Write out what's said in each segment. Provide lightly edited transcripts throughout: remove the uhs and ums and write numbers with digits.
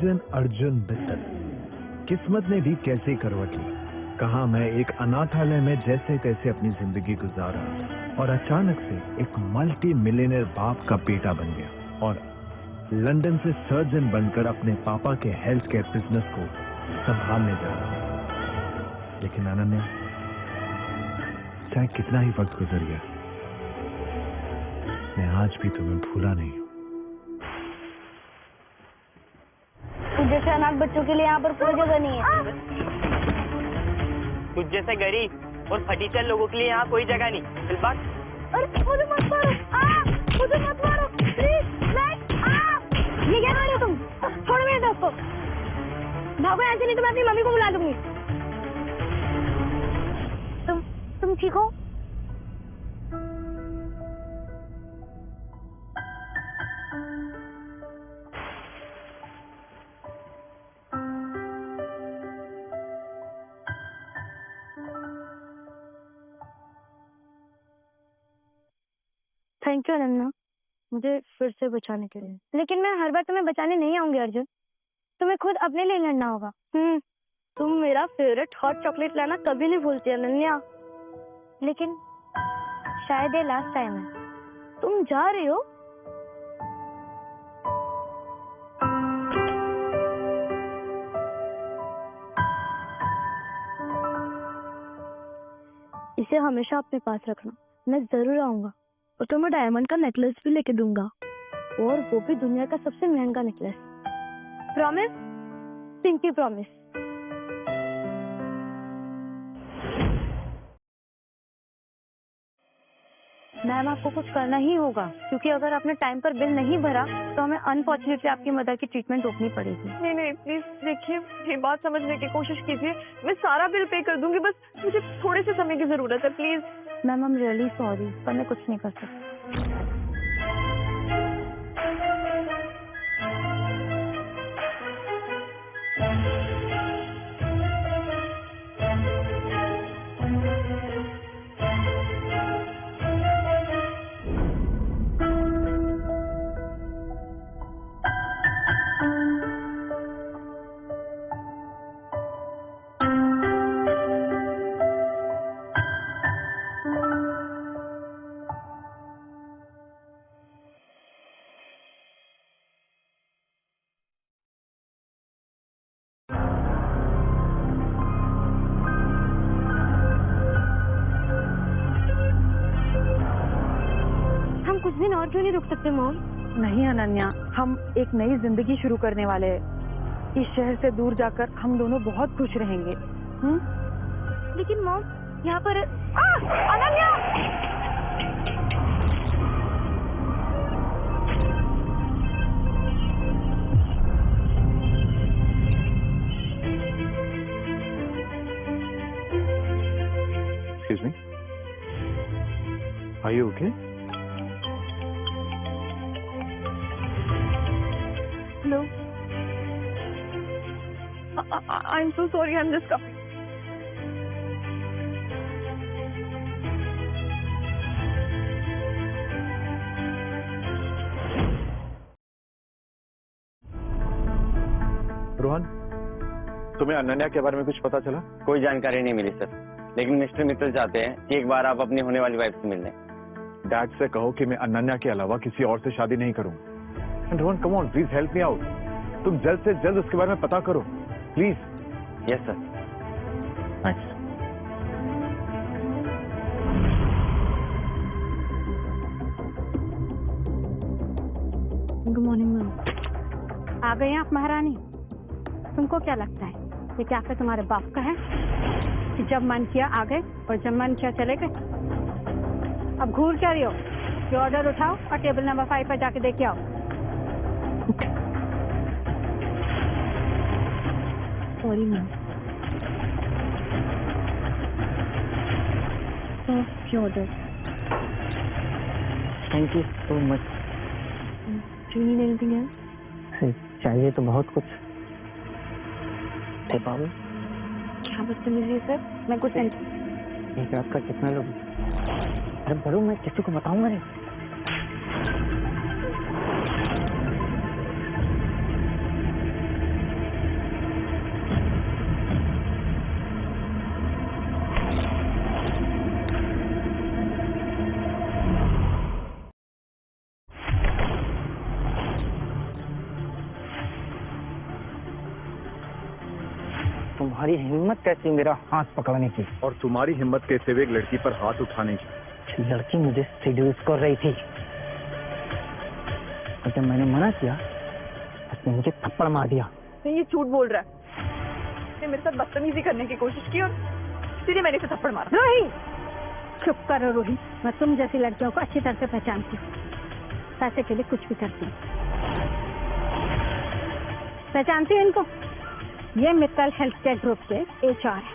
दिन अर्जुन मित्तल। किस्मत ने भी कैसे करवट ली, कहा मैं एक अनाथालय में जैसे तैसे अपनी जिंदगी गुजारा और अचानक से एक मल्टी मिलियनर बाप का बेटा बन गया और लंदन से सर्जन बनकर अपने पापा के हेल्थ केयर बिजनेस को संभालने जा रहा हूं। लेकिन अनन्या, चाहे कितना ही वक्त गुजर गया, मैं आज भी तुम्हें भूला नहीं हूं। जैसे अनाथ बच्चों के लिए यहाँ पर कोई जगह नहीं है। कुछ जैसे गरीब और फटीचर लोगों के लिए यहाँ कोई जगह नहीं। चल बात। अरे मुझे मत मारो, मुझे मत मारो प्लीज। ये क्या कर रहे हो तुम? छोड़ो मेरे दोस्त को। भागो यहाँ से, नहीं तो मैं अपनी मम्मी को बुला दूंगी। तुम ठीक हो? थैंक यू अनन्या, मुझे फिर से बचाने के लिए। लेकिन मैं हर बार तुम्हें बचाने नहीं आऊंगी अर्जुन, तुम्हें खुद अपने लिए लड़ना होगा। तुम मेरा फेवरेट हॉट चॉकलेट लाना कभी नहीं भूलती अनन्या। लेकिन शायद ये लास्ट टाइम है। तुम जा रही हो? इसे हमेशा अपने पास रखना, मैं जरूर आऊंगा और तुम्हें डायमंड का नेकलेस भी लेके दूंगा, और वो भी दुनिया का सबसे महंगा necklace. Promise? Pinky promise. Ma'am, आपको कुछ करना ही होगा, क्योंकि अगर आपने टाइम पर बिल नहीं भरा तो हमें अनफॉर्चुनेटली आपकी मदर की ट्रीटमेंट रोकनी पड़ेगी। नहीं प्लीज देखिए, ये बात समझने की कोशिश कीजिए। मैं सारा बिल पे कर दूंगी, बस मुझे थोड़े से समय की जरूरत है please. Ma'am, I am really sorry, पर मैं कुछ नहीं कर सकती। कुछ दिन और क्यों नहीं रुक सकते मॉम? नहीं अनन्या, हम एक नई जिंदगी शुरू करने वाले हैं। इस शहर से दूर जाकर हम दोनों बहुत खुश रहेंगे। लेकिन मॉम, यहाँ पर Ananya! Excuse me? Are you okay? Hello? I'm so sorry, I'm just coming. Rohan, तुम्हें अनन्या के बारे में कुछ पता चला? कोई जानकारी नहीं मिली सर, लेकिन मिस्टर मित्तल चाहते हैं कि एक बार आप अपनी होने वाली वाइफ से मिल लें। डैड से कहो कि मैं अनन्या के अलावा किसी और से शादी नहीं करूंगा। And Rohan, come on, please help me out. तुम जल्द से जल्द उसके बारे में पता करो, प्लीज। Yes sir. अच्छा। Good morning ma'am. आ गए हैं आप महारानी? तुमको क्या लगता है ये क्या फिर तुम्हारे बाप का है कि जब मन किया आ गए और जब मन किया चले गए? अब घूर क्या रही हो? ये ऑर्डर उठाओ और टेबल नंबर 5 पर जाके देख के आओ। Sorry ma'am. Order. Thank you so much. Do you need anything else? चाहिए तो बहुत कुछ है बाबू। क्या बदतमीजी है सर, मैं कुछ नहीं। एक रात का कितना लोग? अरे बड़ू, मैं किसी को बताऊंगा नहीं। तुम्हारी हिम्मत कैसी मेरा हाथ पकड़ने की? और तुम्हारी हिम्मत कैसे हुई एक लड़की पर हाथ उठाने की? लड़की मुझे सीड्यूस कर रही थी और जब मैंने मना किया उसने मुझे थप्पड़ मार दिया। नहीं, ये झूठ बोल रहा है। उसने मेरे साथ बदतमीजी करने की कोशिश की और इसलिए मैंने इसे थप्पड़ मारा। रोही, चुप करो रोही। मैं तुम जैसी लड़कियों को अच्छी तरह से पहचानती हूँ। पैसे के लिए कुछ भी करती हूँ। पहचानती हूँ इनको? ये मित्तल हेल्थ केयर ग्रुप के HR है।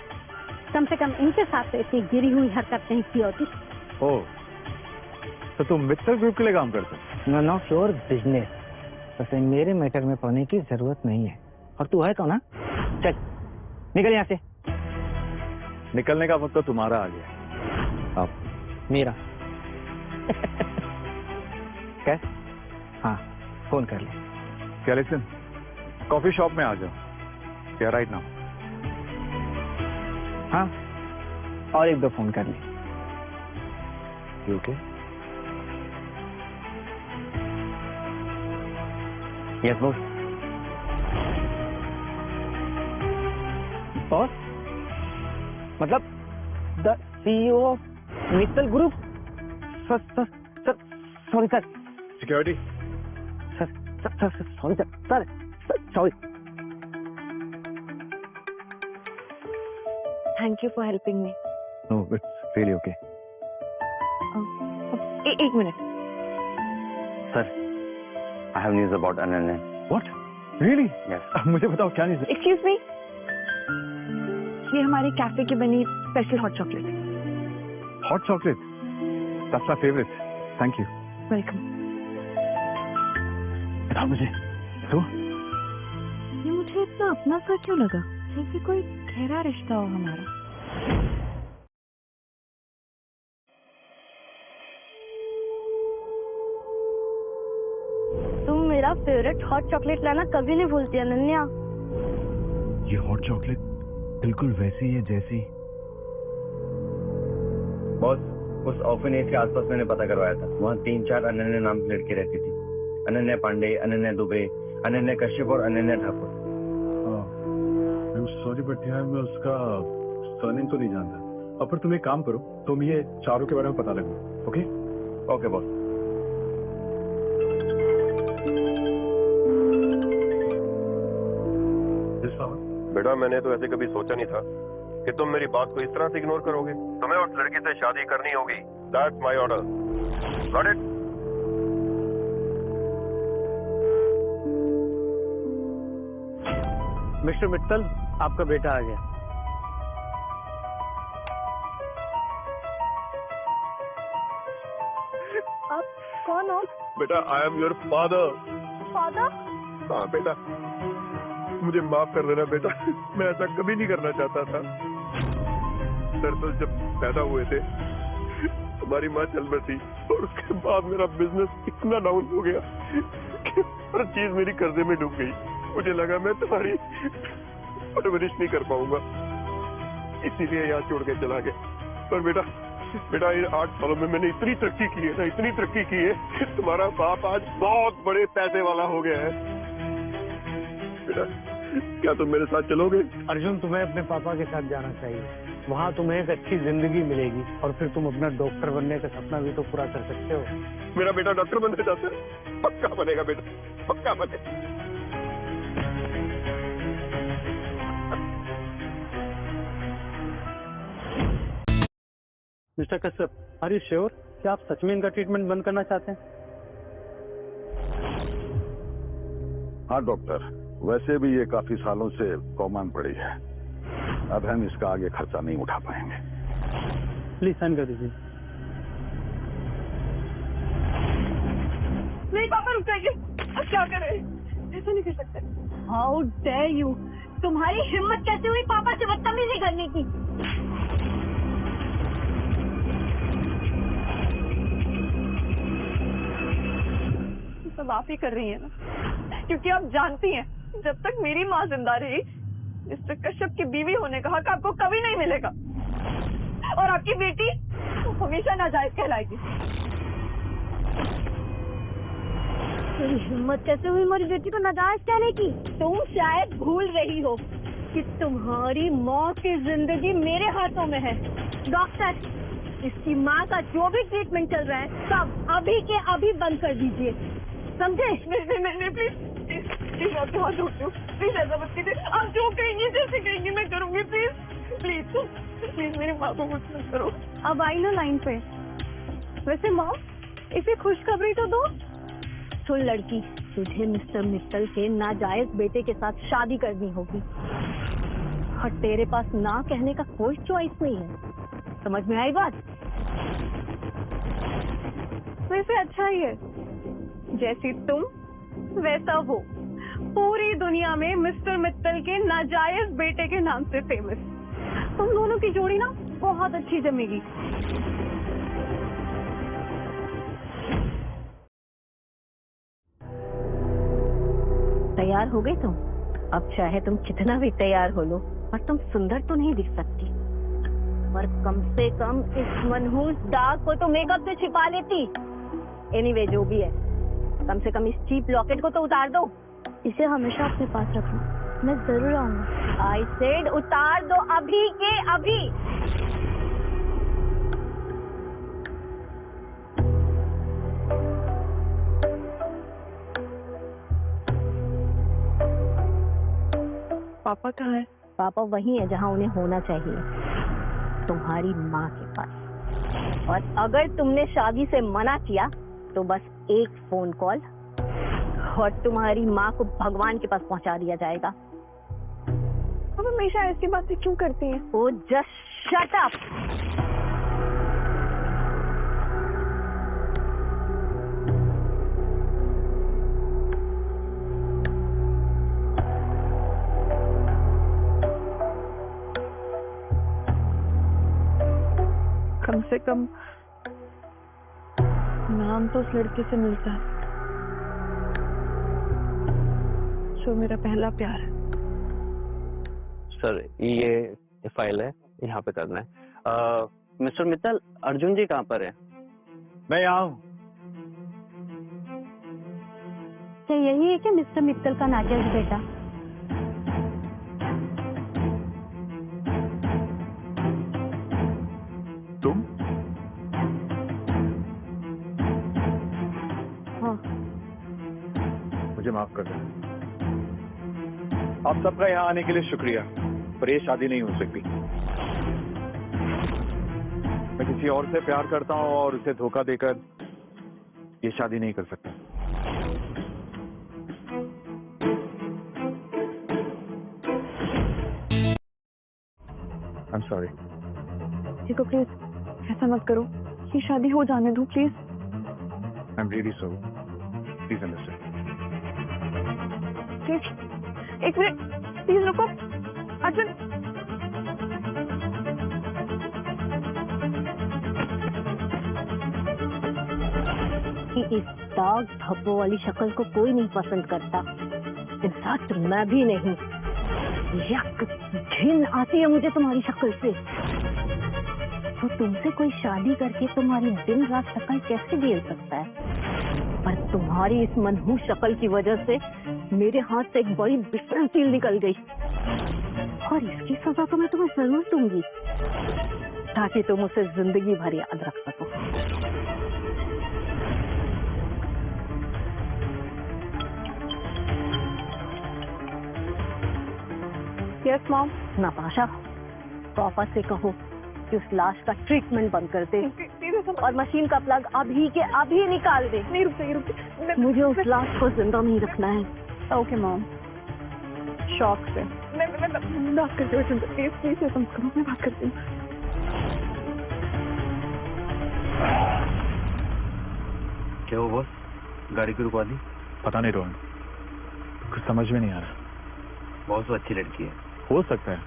कम से कम इनके साथ तो इतनी गिरी हुई हरकत नहीं की होती। ओह, तो तुम मित्तल ग्रुप के लिए काम करते हो? None of your business. वैसे मेरे मैटर में पढ़ने की जरूरत नहीं है। और तू है कौन? चल निकल यहाँ से। निकलने का वक्त तो तुम्हारा आ गया। आप मेरा कैश? हाँ, फोन कर ले। क्या लिसन, कॉफी शॉप में आ जाओ। क्या राइट नाउ? हाँ, और एक दो फोन कर ले। You okay? Yes boss. Boss मतलब the CEO of Mittal group? Sir sorry sir. Security? Sir sorry sir sorry. Thank you for helping me. No, it's really okay. एक मिनट। Sir, I have news about Ananya. What? Really? Yes. मुझे बताओ क्या news है? Excuse me, ये हमारे cafe की बनी स्पेशल हॉट चॉकलेट है। Hot chocolate? That's my favourite. Thank you. Welcome. बताओ मुझे। तो ये मुझे इतना अपना सा क्यों लगा, जैसे कोई गहरा रिश्ता हो हमारा। तुम मेरा फेवरेट हॉट चॉकलेट लाना कभी नहीं भूलती अनन्या। ये हॉट चॉकलेट बिल्कुल वैसी है जैसी। बॉस, उस ऑर्फनेज के आसपास मैंने पता करवाया था। वहाँ 3-4 अनन्या नाम की लड़की रहती थी। अनन्या पांडे, अनन्या दुबे, अनन्या कश्यप और अनन्या ठाकुर। सॉरी बट यार मैं उसका सरनेम तो नहीं जानता। अब पर तुम एक काम करो, तुम ये चारों के बारे में पता लगो। ओके? Okay boss. बेटा, मैंने तो ऐसे कभी सोचा नहीं था कि तुम मेरी बात को इस तरह से इग्नोर करोगे। तुम्हें उस लड़की से शादी करनी होगी। That's my order. Got it? Mister Mittal, आपका बेटा आ गया। आप कौन हो? बेटा, I am your father. Father? हाँ बेटा, मुझे माफ कर देना बेटा। मैं ऐसा कभी नहीं करना चाहता था। दरअसल जब पैदा हुए थे तुम्हारी माँ चल बैठी और उसके बाद मेरा बिजनेस इतना डाउन हो गया कि हर चीज मेरी कर्जे में डूब गई। मुझे लगा मैं तुम्हारी परवरिश नहीं कर पाऊंगा, इसीलिए यहाँ छोड़ के चला गया। पर बेटा इन 8 सालों में मैंने इतनी तरक्की की है ना, इतनी तरक्की की है कि तुम्हारा बाप आज बहुत बड़े पैसे वाला हो गया है। बेटा, क्या तुम मेरे साथ चलोगे? अर्जुन, तुम्हें अपने पापा के साथ जाना चाहिए। वहाँ तुम्हें एक अच्छी जिंदगी मिलेगी और फिर तुम अपना डॉक्टर बनने का सपना भी तो पूरा कर सकते हो। मेरा बेटा डॉक्टर बनना चाहता है? पक्का बनेगा बेटा, पक्का बनेगा। Mr Kashyap, are you sure कि आप सच में इनका ट्रीटमेंट बंद करना चाहते हैं? हाँ डॉक्टर, वैसे भी ये काफी सालों से कोमा में पड़ी है। अब हम इसका आगे खर्चा नहीं उठा पाएंगे। प्लीज साइन कर दीजिए। नहीं पापा, रुक जाइए। अब क्या करें? ऐसा नहीं कर सकते। How dare you! तुम्हारी हिम्मत कैसे हुई पापा से बदतमीजी करने की? सब आप ही कर रही है ना, क्योंकि आप जानती हैं जब तक मेरी माँ जिंदा रही मिस्टर कश्यप की बीवी होने का हक आपको कभी नहीं मिलेगा और आपकी बेटी हमेशा नाजायज कहलाएगी। तेरी हिम्मत कैसे हुई मेरी बेटी को नाजायज कहने की? तुम शायद भूल रही हो कि तुम्हारी माँ की जिंदगी मेरे हाथों में है। डॉक्टर, इसकी माँ का जो भी ट्रीटमेंट चल रहा है सब अभी के अभी बंद कर दीजिए, समझे? नहीं प्लीज आपके हाथ जोड़ती हूँ, प्लीज ऐसा मत कीजिए। आप जो कहेंगी जैसे कहेंगी मैं करूँगी, प्लीज मेरी माँ को कुछ मत करो। अब आई ना लाइन पे। वैसे माँ, इसे खुशखबरी तो दो। सुन लड़की, तुझे मिस्टर मित्तल के नाजायज बेटे के साथ शादी करनी होगी और तेरे पास ना कहने का कोई चॉइस नहीं है। समझ में आई बात? वैसे अच्छा ही है, जैसी तुम वैसा वो, पूरी दुनिया में मिस्टर मित्तल के नाजायज बेटे के नाम से फेमस। तुम दोनों की जोड़ी ना बहुत अच्छी जमेगी। तैयार हो गई तुम? अब चाहे तुम कितना भी तैयार हो लो, पर तुम सुंदर तो नहीं दिख सकती। पर कम से कम इस मनहूस दाग को तो मेकअप से छिपा लेती। एनीवे, जो भी है, कम से कम इस चीप लॉकेट को तो उतार दो। इसे हमेशा अपने पास रखना, मैं जरूर आऊंगा। आई सेड उतार दो अभी के अभी। पापा कहाँ है? पापा वही है जहाँ उन्हें होना चाहिए, तुम्हारी माँ के पास। और अगर तुमने शादी से मना किया तो बस एक फोन कॉल और तुम्हारी माँ को भगवान के पास पहुँचा दिया जाएगा। आप हमेशा ऐसी बातें क्यों करती हैं? ओ जस्ट शट अप। कम से कम नाम तो उस लड़के से मिलता है जो मेरा पहला प्यार है। सर, ये फाइल है, यहाँ पे करना है। मिस्टर मित्तल, अर्जुन जी कहाँ पर है? मैं यहाँ हूँ। क्या यही है कि मिस्टर मित्तल का नाजायज बेटा? तुम? हाँ। मुझे माफ कर दो। आप सबका यहाँ आने के लिए शुक्रिया, पर ये शादी नहीं हो सकती। मैं किसी और से प्यार करता हूँ और उसे धोखा देकर ये शादी नहीं कर सकता। I'm sorry. देखो प्लीज ऐसा मत करो, ये शादी हो जाने दो please. I'm really sorry. Please understand. एक मिनट प्लीज रुको। अर्जुन, इस दाग धब्बों वाली शक्ल को कोई नहीं पसंद करता, इनफैक्ट मैं भी नहीं। यक, घिन आती है मुझे तुम्हारी शक्ल से। तो तुमसे कोई शादी करके तुम्हारी दिन रात शक्ल कैसे झेल सकता है? पर तुम्हारी इस मनहूस शक्ल की वजह से मेरे हाथ से एक बड़ी बिस्तर चील निकल गई, और इसकी सजा तो मैं तुम्हें जरूर दूंगी, ताकि तुम उसे जिंदगी भर याद रख सको। Yes mom. नताशा, पापा से कहो कि उस लाश का ट्रीटमेंट बंद कर दे और मशीन का प्लग अभी के अभी निकाल दे। नहीं रुकते, मुझे उस लाश को जिंदा नहीं रखना है। Okay mom. शौक से मैं बात करती हूँ, प्लीज ऐसा मत करो, मैं बात करती हूँ। क्या हुआ बॉस, गाड़ी क्यों रुकवा दी? पता नहीं रोहन, कुछ समझ में नहीं आ रहा। बहुत वो अच्छी लड़की है। हो सकता है,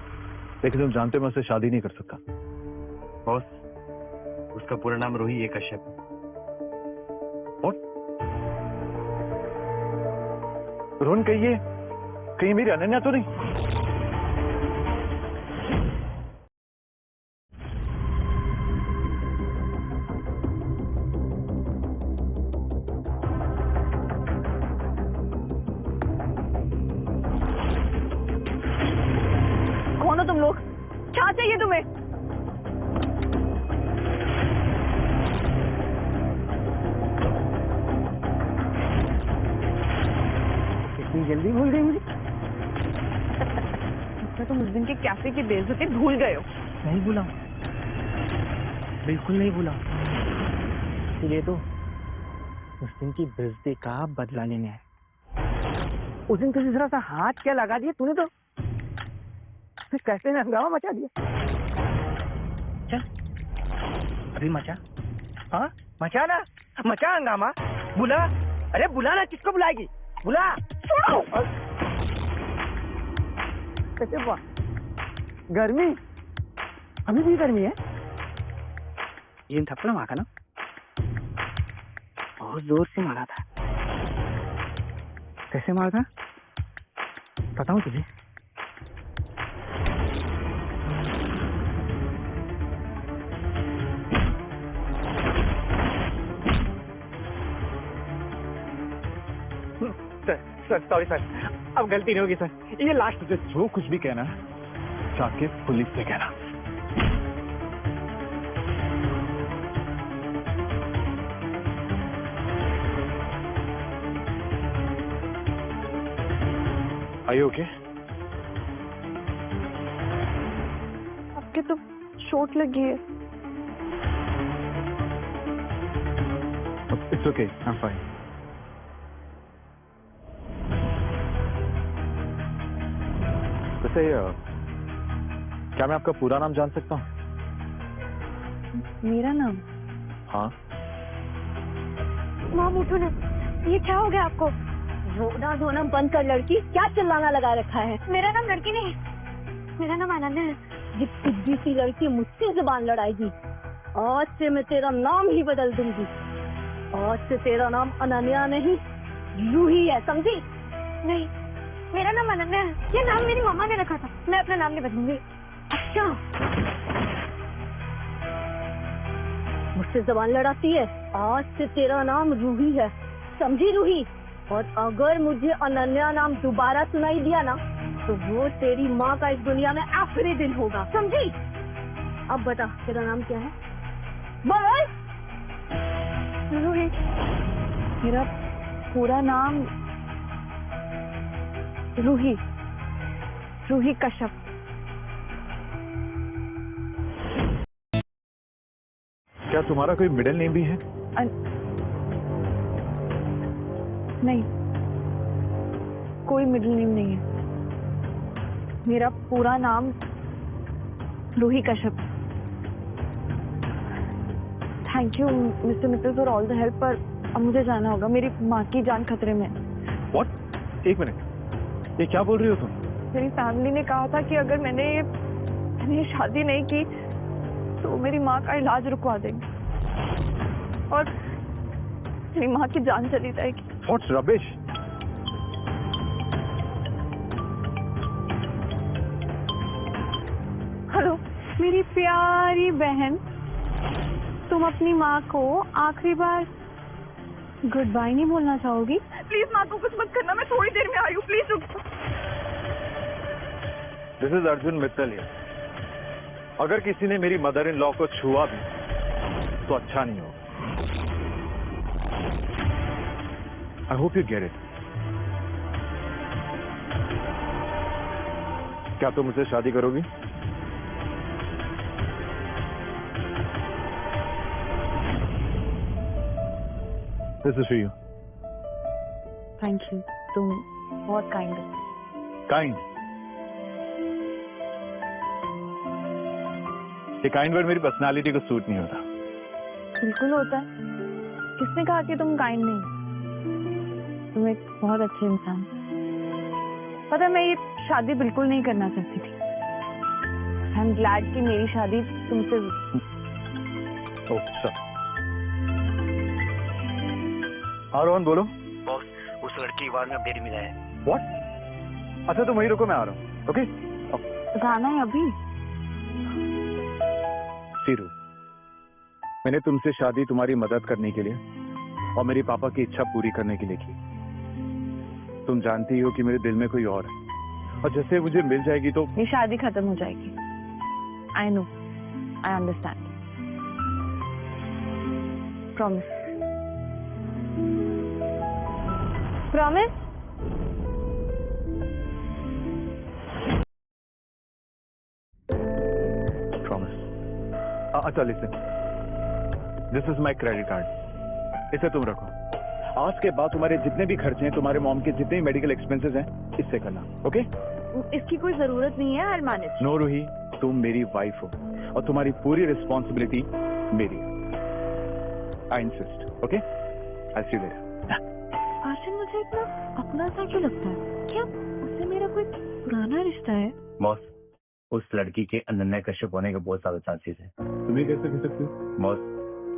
लेकिन तुम जानते हो मैं उससे शादी नहीं कर सकता। बॉस, उसका पूरा नाम रोही है कश्यप। और रोहन, कहीं मेरी अनन्या तो नहीं? चाहिए तुम्हें? इतनी जल्दी भूल गई मुझे? अच्छा, तुम उस दिन के कैफे की बेइज्जती भूल गए हो? नहीं भूला, बिल्कुल नहीं भूला। इसलिए तो उस दिन की बेइज्जती का बदला लेने आए। उस दिन तुझे जरा सा हाथ क्या लगा दिया तूने, तो फिर कैसे ने हंगामा मचा दिया। चल अभी मचा, हाँ मचा ना, मचा हंगामा, बुला। अरे बुला ना, किसको बुलाएगी, बुला। छोड़ो। कैसे हुआ? गर्मी, अभी भी गर्मी है। ये थप्पड़ मारा ना, बहुत जोर से मारा था। कैसे मारा था बताऊं तुझे? सर सॉरी सर, अब गलती नहीं होगी सर, ये लास्ट। तुझे जो कुछ भी कहना जाके पुलिस से कहना। Are you okay? आपके तो चोट लगी है। It's okay, I'm fine. वैसे क्या मैं आपका पूरा नाम जान सकता हूँ? मेरा नाम? हाँ। मॉम उठो ना, ये क्या हो गया आपको? रोना धोना बंद कर लड़की, क्या चिल्लाना लगा रखा है? मेरा नाम लड़की नहीं, मेरा नाम अनन्या है। ये सिद्धि सी लड़की मुझसे जुबान लड़ाएगी। आज से मैं तेरा नाम ही बदल दूंगी। आज से तेरा नाम अनन्या नहीं, रूही है, समझी? नहीं, मेरा नाम अनन्या है। ये नाम मेरी मम्मा ने रखा था, मैं अपना नाम नहीं बदलूंगी। अच्छा, मुझसे जुबान लड़ाती है? आज से तेरा नाम रूही है, समझी रूही? और अगर मुझे अनन्या नाम दोबारा सुनाई दिया ना, तो वो तेरी माँ का इस दुनिया में आखिरी दिन होगा, समझी? अब बता तेरा नाम क्या है? बोल। रूही, मेरा पूरा नाम रूही, रूही कश्यप। क्या तुम्हारा कोई मिडिल नेम भी है? नहीं, कोई मिडिल नेम नहीं है। मेरा पूरा नाम Ruhi Kashyap. Thank you Mr Mittal for all the help, पर अब मुझे जाना होगा, मेरी माँ की जान खतरे में। What? एक मिनट, ये क्या बोल रही हो तुम? मेरी फैमिली ने कहा था कि अगर मैंने ये शादी नहीं की तो मेरी माँ का इलाज रुकवा देंगे और मेरी माँ की जान चली जाएगी। What's rubbish? हेलो मेरी प्यारी बहन, तुम अपनी माँ को आखिरी बार गुड बाय नहीं बोलना चाहोगी? प्लीज माँ को कुछ मत करना, मैं थोड़ी देर में आई हूँ, प्लीज रुको। This is Arjun Mittal here. अगर किसी ने मेरी मदर इन लॉ को छुआ भी तो अच्छा नहीं होगा। I hope you get it. क्या तुम मुझसे शादी करोगी? This is for you. Thank you, तुम बहुत काइंड हो। Kind. ये काइंड वर्ड मेरी पर्सनालिटी को सूट नहीं होता। बिल्कुल होता है, किसने कहा कि तुम काइंड नहीं? तुम एक बहुत अच्छे इंसान। पता है, मैं ये शादी बिल्कुल नहीं करना चाहती थी। आई एम ग्लैड कि मेरी शादी तुमसे। Oh sir. हाँ रोहन बोलो। बॉस, उस लड़की वार में अपडेट मिला है। व्हाट? अच्छा तुम वहीं रुको, मैं आ रहा हूँ। ओके? जाना है अभी? सीरू, मैंने तुमसे शादी तुम्हारी मदद करने के लिए और मेरे पापा की इच्छा पूरी करने के लिए की। तुम जानती हो कि मेरे दिल में कोई और है, और जैसे मुझे मिल जाएगी तो ये शादी खत्म हो जाएगी। I know. I understand. Promise. Promise? Promise. अच्छा listen. This is my credit card. इसे तुम रखो. आज के बाद तुम्हारे जितने भी खर्चे हैं, तुम्हारे मॉम के जितने भी मेडिकल एक्सपेंसेस हैं, इससे करना. ओके? इसकी कोई जरूरत नहीं है, I'll manage. नो रूही, तुम मेरी वाइफ हो और तुम्हारी पूरी रिस्पॉन्सिबिलिटी मेरी है. I insist. Okay? I see you later. Ashin, मुझे इतना अपना सा क्यों लगता है? क्या उससे मेरा कोई पुराना रिश्ता है? बॉस, उस लड़की के अनन्या कश्यप होने के बहुत ज्यादा चांसेस है. तुम्हें कैसे कह सकते हो? बॉस,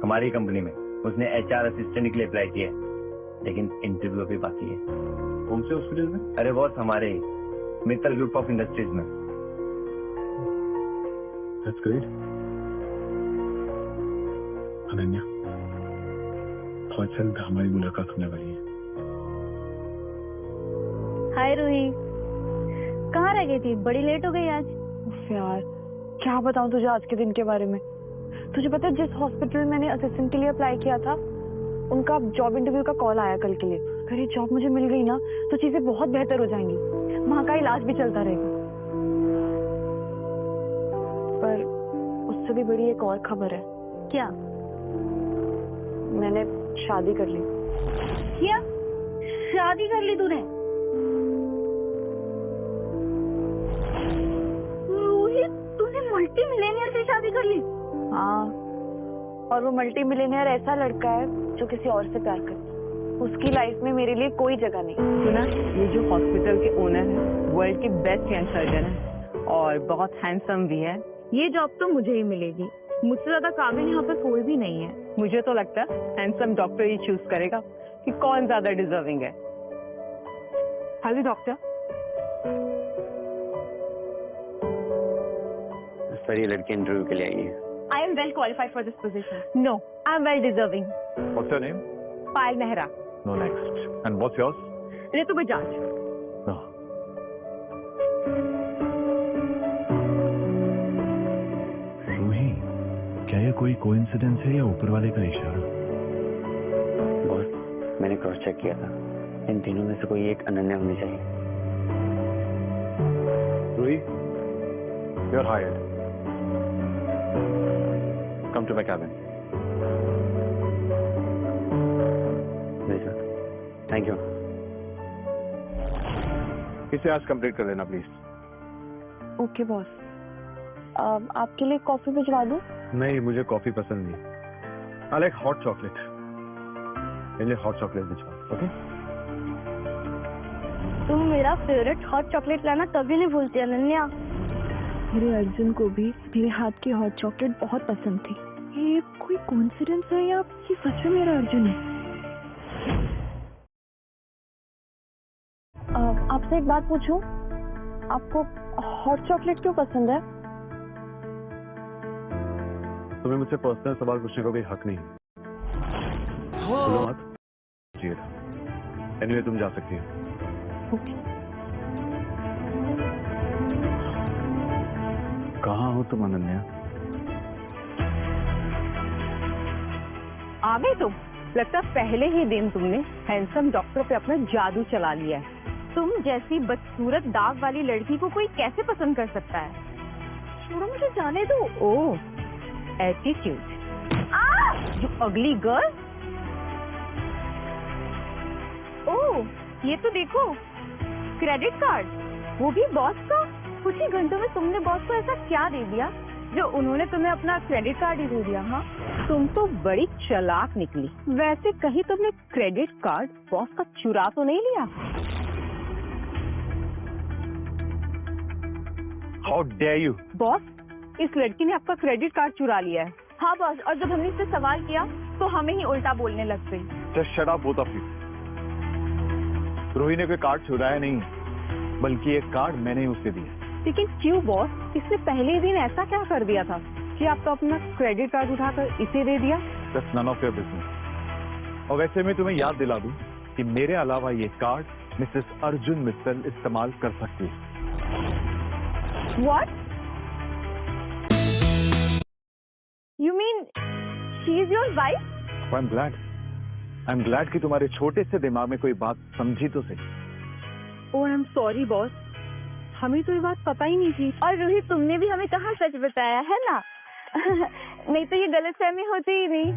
हमारी कंपनी में उसने HR असिस्टेंट के लिए अप्लाई किया है, लेकिन इंटरव्यू अभी बाकी है. कौन से हॉस्पिटल में? अरे बॉस, हमारे मित्तल ग्रुप ऑफ इंडस्ट्रीज में. That's great. अनन्या, बहुत जल्द हमारी मुलाकात होने वाली है. हाय रूही, कहाँ रह गई थी? बड़ी लेट हो गई आज. उफ यार, क्या बताऊं तुझे आज के दिन के बारे में. तुझे पता है, जिस हॉस्पिटल में मैंने असिस्टेंट के लिए अप्लाई किया था, उनका जॉब इंटरव्यू का कॉल आया कल के लिए. अगर ये जॉब मुझे मिल गई ना, तो चीजें बहुत बेहतर हो जाएंगी. वहाँ का इलाज भी चलता रहेगा. पर उससे भी बड़ी एक और खबर है. क्या? मैंने शादी कर ली. क्या? शादी कर ली तूने? रूही, तूने मल्टी मिलियनियर से शादी कर ली? हाँ, और वो मल्टी मिलियनियर ऐसा लड़का है जो किसी और से प्यार करता है. उसकी लाइफ में मेरे लिए कोई जगह नहीं. सुना, ये जो हॉस्पिटल के ओनर है, वर्ल्ड के बेस्ट यंग सर्जन है और बहुत हैंडसम भी है. ये जॉब तो मुझे ही मिलेगी. मुझसे ज्यादा काबिल यहाँ पर कोई भी नहीं है. मुझे तो लगता है हैंडसम डॉक्टर ही चूज करेगा कि कौन ज्यादा डिजर्विंग है. Hello doctor. सर, ये लड़की इंटरव्यू के लिए आई है. I am well qualified for this position. No, I am well deserving. What's your name? Payal Mehra. No, next. And what's yours? Ritu Bajaj. No. Ruhi, क्या ये कोई कोइंसिडेंस है या ऊपर वाले का इशारा? बॉस, मैंने क्रॉस चेक किया था. इन तीनों में से कोई एक अनन्या होनी चाहिए. Ruhi, you're hired. Come to my cabin. जी सर. Thank you. इसे आज कंप्लीट कर देना प्लीज. Okay boss. आपके लिए कॉफी भिजवा दूं? नहीं, मुझे कॉफी पसंद नहीं. I like hot chocolate. मेरे लिए हॉट चॉकलेट भिजवा. ओके? तुम मेरा फेवरेट हॉट चॉकलेट लाना कभी नहीं भूलती अनन्या. मेरे अर्जुन को भी मेरे हाथ की हॉट चॉकलेट बहुत पसंद थी. ये कोई कोइंसिडेंस है या ये सच में मेरा अर्जुन है? आपसे एक बात पूछूं? आपको हॉट चॉकलेट क्यों पसंद है? तुम्हें मुझसे पर्सनल सवाल पूछने का कोई हक नहीं. बोलो मत. एनीवे, तुम जा सकती हो. ओके. कहाँ हो तुम अनन्या? आ गए तुम. लगता है पहले ही दिन तुमने हैंडसम डॉक्टर पे अपना जादू चला लिया है. तुम जैसी बदसूरत दाग वाली लड़की को कोई कैसे पसंद कर सकता है? छोड़ो, मुझे जाने दो. ओह, एटीट्यूड. यू अगली गर्ल. ओह, ये तो देखो, क्रेडिट कार्ड, वो भी बॉस का. कुछ ही घंटों में तुमने बॉस को ऐसा क्या दे दिया जो उन्होंने तुम्हें अपना क्रेडिट कार्ड ही दे दिया? हाँ, तुम तो बड़ी चालाक निकली. वैसे कहीं तुमने क्रेडिट कार्ड बॉस का चुरा तो नहीं लिया? How dare you. बॉस, इस लड़की ने आपका क्रेडिट कार्ड चुरा लिया है. हाँ बॉस, और जब हमने इससे सवाल किया तो हमें ही उल्टा बोलने लग गई. Just shut up both of you. रोही ने कोई कार्ड चुराया नहीं, बल्कि एक कार्ड मैंने ही उसे दिया. लेकिन क्यों बॉस? इसने पहले दिन ऐसा क्या कर दिया था कि आपका अपना क्रेडिट कार्ड उठाकर इसे दे दिया? That's none of your business. और वैसे मैं तुम्हें याद दिला दूं कि मेरे अलावा ये कार्ड मिसेस अर्जुन मित्तल इस्तेमाल कर सकती है. What? She is your wife? I am glad कि तुम्हारे छोटे से दिमाग में कोई बात समझी तो सही। ओह आई एम सॉरी बॉस, हमें तो ये बात पता ही नहीं थी। और रूही तुमने भी हमें कहाँ सच बताया है ना? नहीं तो ये गलतफहमी होती ही नहीं।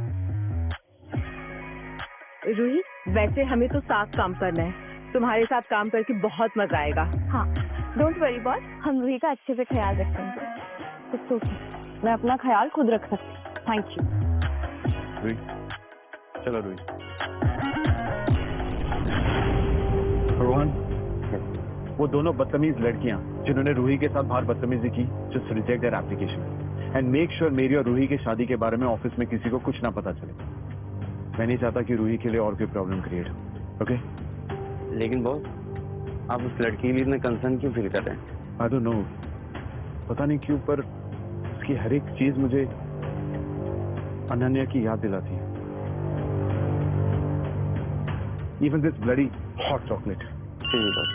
रूही वैसे हमें तो साथ काम करना है, तुम्हारे साथ काम करके बहुत मजा आएगा। हाँ डोंट वरी बॉस, हम रूही का अच्छे से ख्याल रखेंगे। It's okay. मैं अपना ख्याल खुद रख सकती हूँ। Thank you. रूही, चलो रूही। रोहन, वो दोनों बदतमीज लड़कियां जिन्होंने रूही के साथ बाहर बदतमीजी की, just reject their application and make sure मेरी और रूही की शादी के बारे में ऑफिस में किसी को कुछ ना पता चले। मैं नहीं चाहता कि रूही के लिए और कोई प्रॉब्लम क्रिएट हो। ओके? लेकिन बॉस, आप उस लड़की के लिए इतना कंसर्न क्यों फील कर रहे हैं? आई डोंट नो, पता नहीं क्यों, पर उसकी हर एक चीज मुझे अनन्या की याद दिलाती है। Even this bloody hot chocolate. ठीक बॉस।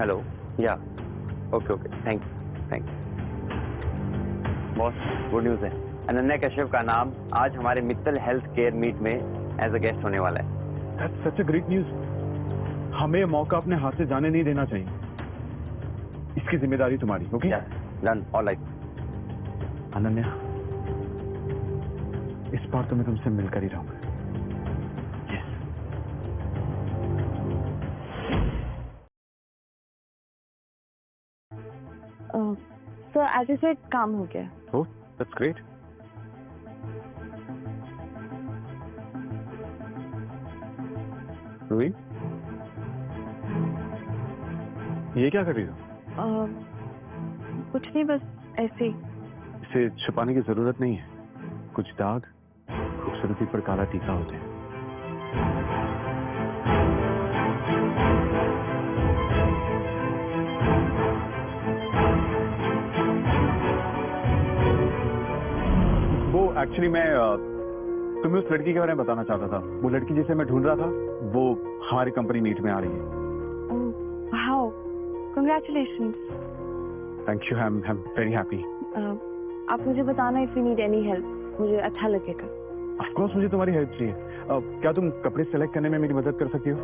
हेलो, या okay okay, thank you. Boss, good news है, अनन्या कश्यप का नाम आज हमारे मित्तल हेल्थ केयर मीट में एज अ गेस्ट होने वाला है। That's such a great news. हमें ये मौका अपने हाथ से जाने नहीं देना चाहिए। इसकी जिम्मेदारी तुम्हारी, ओके? Done, alright. अनन्या, इस बार तो मैं तुमसे मिलकर ही रहूंगा। Yes. सर एज से काम हो गया। Oh, that's great. रूही, ये क्या कर रही हो? कुछ नहीं, बस ऐसे ही। इसे छुपाने की जरूरत नहीं है। कुछ दाग खूबसूरती पर काला टीका होते हैं। वो एक्चुअली मैं तुम्हें उस लड़की के बारे में बताना चाहता था। वो लड़की जिसे मैं ढूंढ रहा था, वो हमारी कंपनी मीट में आ रही है। How congratulations. Thank you, I am very happy. आप मुझे बताना if you need any help, मुझे अच्छा लगेगा। ऑफ कोर्स मुझे तुम्हारी हेल्प चाहिए। क्या तुम कपड़े सेलेक्ट करने में मेरी मदद कर सकती हो?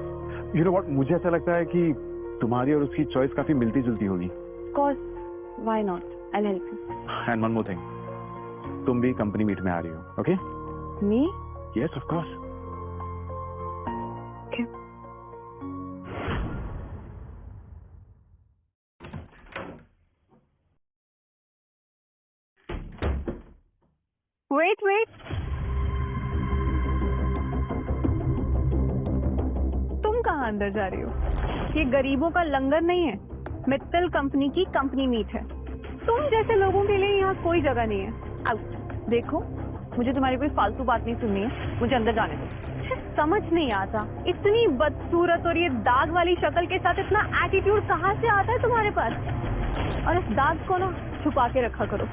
यू नो व्हाट, मुझे ऐसा लगता है कि तुम्हारी और उसकी चॉइस काफी मिलती जुलती होगी। Of course, why not, I will help you. And one more thing, तुम भी कंपनी मीट में आ रही हो, okay? Me? Yes of course. Okay. Wait wait, तुम कहाँ अंदर जा रही हो? ये गरीबों का लंगर नहीं है, मित्तल कंपनी की कंपनी मीट है। तुम जैसे लोगों के लिए यहाँ कोई जगह नहीं है। आउट। देखो, मुझे तुम्हारी कोई फालतू बात नहीं सुननी है, मुझे अंदर जाने दो। समझ नहीं आता, इतनी बदसूरत और ये दाग वाली शक्ल के साथ इतना एटीट्यूड कहाँ से आता है तुम्हारे पास? और इस दाग को ना छुपा के रखा करो।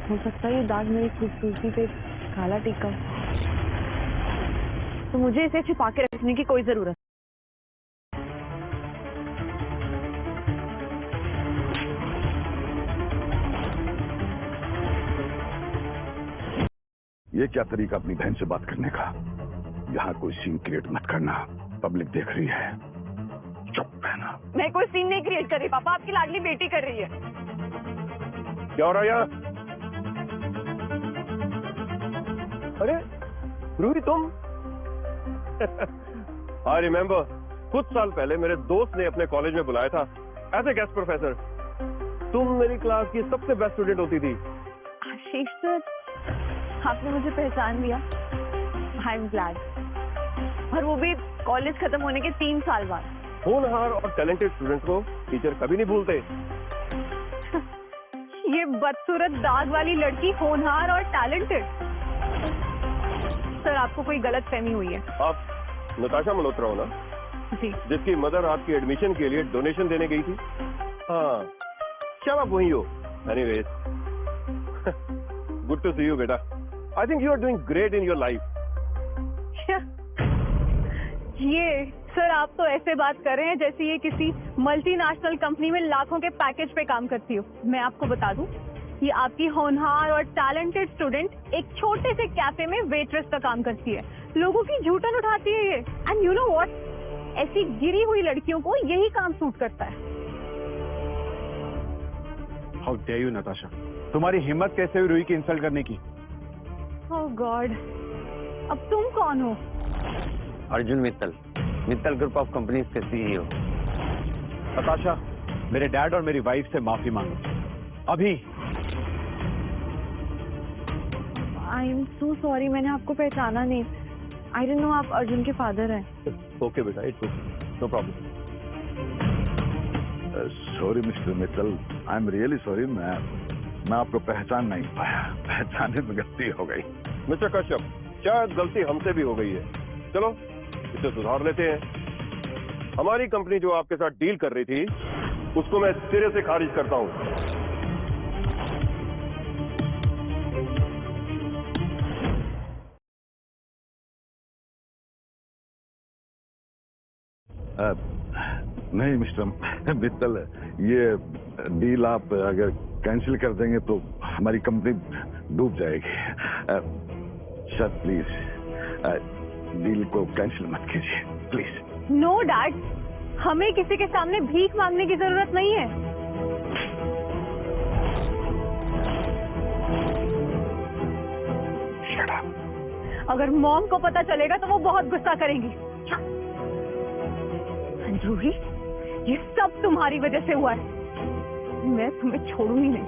हो सकता है ये दाग मेरी खूबसूरती पे काला टीका, तो मुझे इसे छुपा के रखने की कोई जरूरत। ये क्या तरीका अपनी बहन से बात करने का? यहाँ कोई सीन क्रिएट मत करना, पब्लिक देख रही है। चुप रहना। मैं कोई सीन नहीं क्रिएट कर रही पापा, आपकी लाडली बेटी कर रही है। क्या हो रहा है यहाँ? अरे रूही, तुम? आई रिमेम्बर, कुछ साल पहले मेरे दोस्त ने अपने कॉलेज में बुलाया था एज ए गेस्ट प्रोफेसर। तुम मेरी क्लास की सबसे बेस्ट स्टूडेंट होती थी। आशीष सर, आपने मुझे पहचान लिया। I am glad. और वो भी कॉलेज खत्म होने के 3 साल बाद। होनहार और टैलेंटेड स्टूडेंट्स को टीचर कभी नहीं भूलते। ये बदसूरत दाग वाली लड़की होनहार और टैलेंटेड? सर, आपको कोई गलत फहमी हुई है। आप नताशा मल्होत्रा हो ना, जी? जिसकी मदर आपकी एडमिशन के लिए डोनेशन देने गई थी? हाँ, क्या आप वही हो? Anyways, good to see you बेटा। I think you are doing great in your life. ये सर, आप तो ऐसे बात कर रहे हैं जैसे ये किसी मल्टीनेशनल कंपनी में लाखों के पैकेज पे काम करती हो। मैं आपको बता दूं, ये आपकी होनहार और टैलेंटेड स्टूडेंट एक छोटे से कैफे में वेट्रेस का काम करती है, लोगों की झूठन उठाती है ये। एंड यू नो व्हाट, ऐसी गिरी हुई लड़कियों को यही काम सूट करता है। हाउ डेयर यू नताशा, तुम्हारी हिम्मत कैसे हुई रूही की इंसल्ट करने की? ओह गॉड, अब तुम कौन हो? Arjun Mittal, Mittal group of companies के सीईओ। नताशा, मेरे डैड और मेरी वाइफ से माफी मांगो अभी। आई एम सो सॉरी, मैंने आपको पहचाना नहीं। आई डिडंट नो आप अर्जुन के फादर हैं। ओके बेटा, it's okay, no problem. Sorry Mr Mittal, I am really sorry. मैं आपको पहचान नहीं पाया, पहचानने में गलती हो गई। मिस्टर कश्यप, शायद गलती हमसे भी हो गई है। चलो इसे सुधार लेते हैं। हमारी कंपनी जो आपके साथ डील कर रही थी उसको मैं सिरे से खारिज करता हूं। नहीं मिस्टर मित्तल, ये डील आप अगर कैंसिल कर देंगे तो हमारी कंपनी डूब जाएगी। सर प्लीज डील को कैंसिल मत कीजिए प्लीज। नो डैड, हमें किसी के सामने भीख मांगने की जरूरत नहीं है। Shut up. अगर मॉम को पता चलेगा तो वो बहुत गुस्सा करेंगी। रूही, ये सब तुम्हारी वजह से हुआ है। मैं तुम्हें छोड़ूंगी नहीं।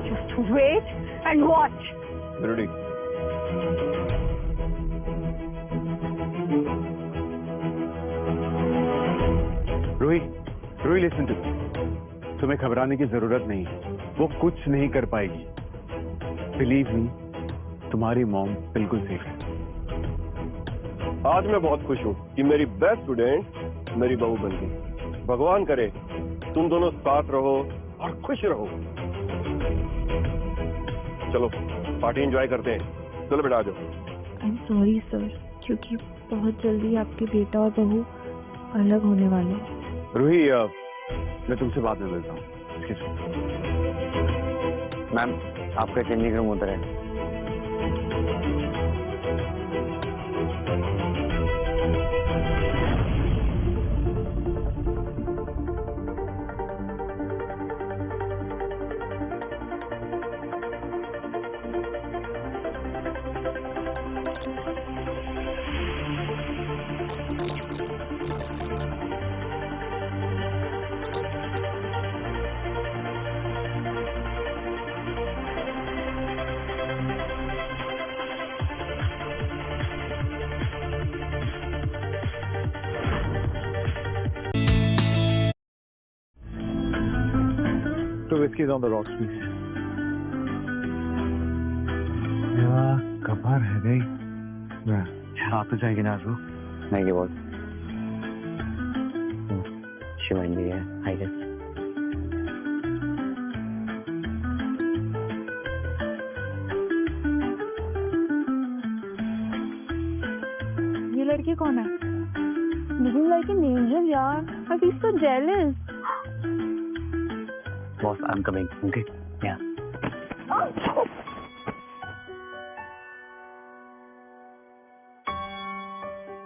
Just wait and watch. Ruhi, Ruhi listen to, तुम्हें घबराने की जरूरत नहीं है, वो कुछ नहीं कर पाएगी। बिलीव मी, तुम्हारी मॉम बिल्कुल सेफ है। आज मैं बहुत खुश हूँ कि मेरी बेस्ट स्टूडेंट मेरी बहू बन गई। भगवान करे तुम दोनों साथ रहो और खुश रहो। चलो पार्टी एंजॉय करते हैं। चलो बेटा आ जाओ। आई एम सॉरी सर, क्योंकि बहुत जल्दी आपके बेटा और बहू अलग होने वाले हैं। रूही, मैं तुमसे बाद में मिलता हूँ। मैम, आपका चेंजिंग रूम उधर है। So whiskey is on the rocks, please. कबार है गई। आप तो जाएगी ना आजू? नहीं, ये बहुत शिवानी है, आई गेस। ये लड़की कौन है? Looking like an angel यार। I feel so jealous. Boss, I'm coming. Okay? Yeah.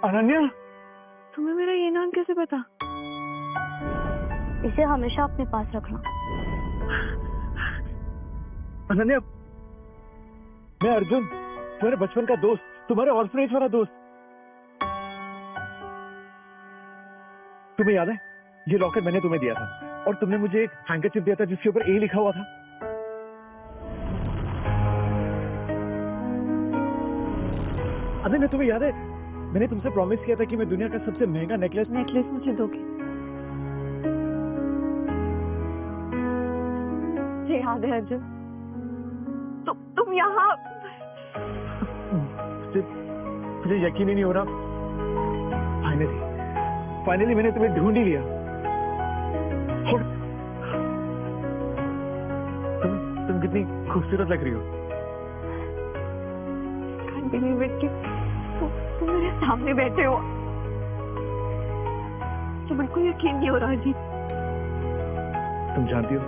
Ananya, तुम्हें मेरा ये नाम कैसे पता? इसे हमेशा अपने पास रखना। अनन्या, मैं अर्जुन, तुम्हारे बचपन का दोस्त, तुम्हारे ऑर्फनेज वाला दोस्त। तुम्हें याद है ये लॉकेट मैंने तुम्हें दिया था और तुमने मुझे एक हैंकरचिप दिया था जिसके ऊपर ए लिखा हुआ था। अनन्या, तुम्हें याद है मैंने तुमसे प्रॉमिस किया था कि मैं दुनिया का सबसे महंगा नेकलेस मुझे दोगे? मुझे याद है अर्जुन, तुम यहाँ। मुझे यकीन ही नहीं हो रहा। फाइनली मैंने तुम्हें ढूंढ ही लिया। और तुम कितनी खूबसूरत लग रही हो। Can't believe it कि तुम मेरे सामने बैठे हो। तो बिल्कुल यकीन नहीं हो रहा जी। तुम जानती हो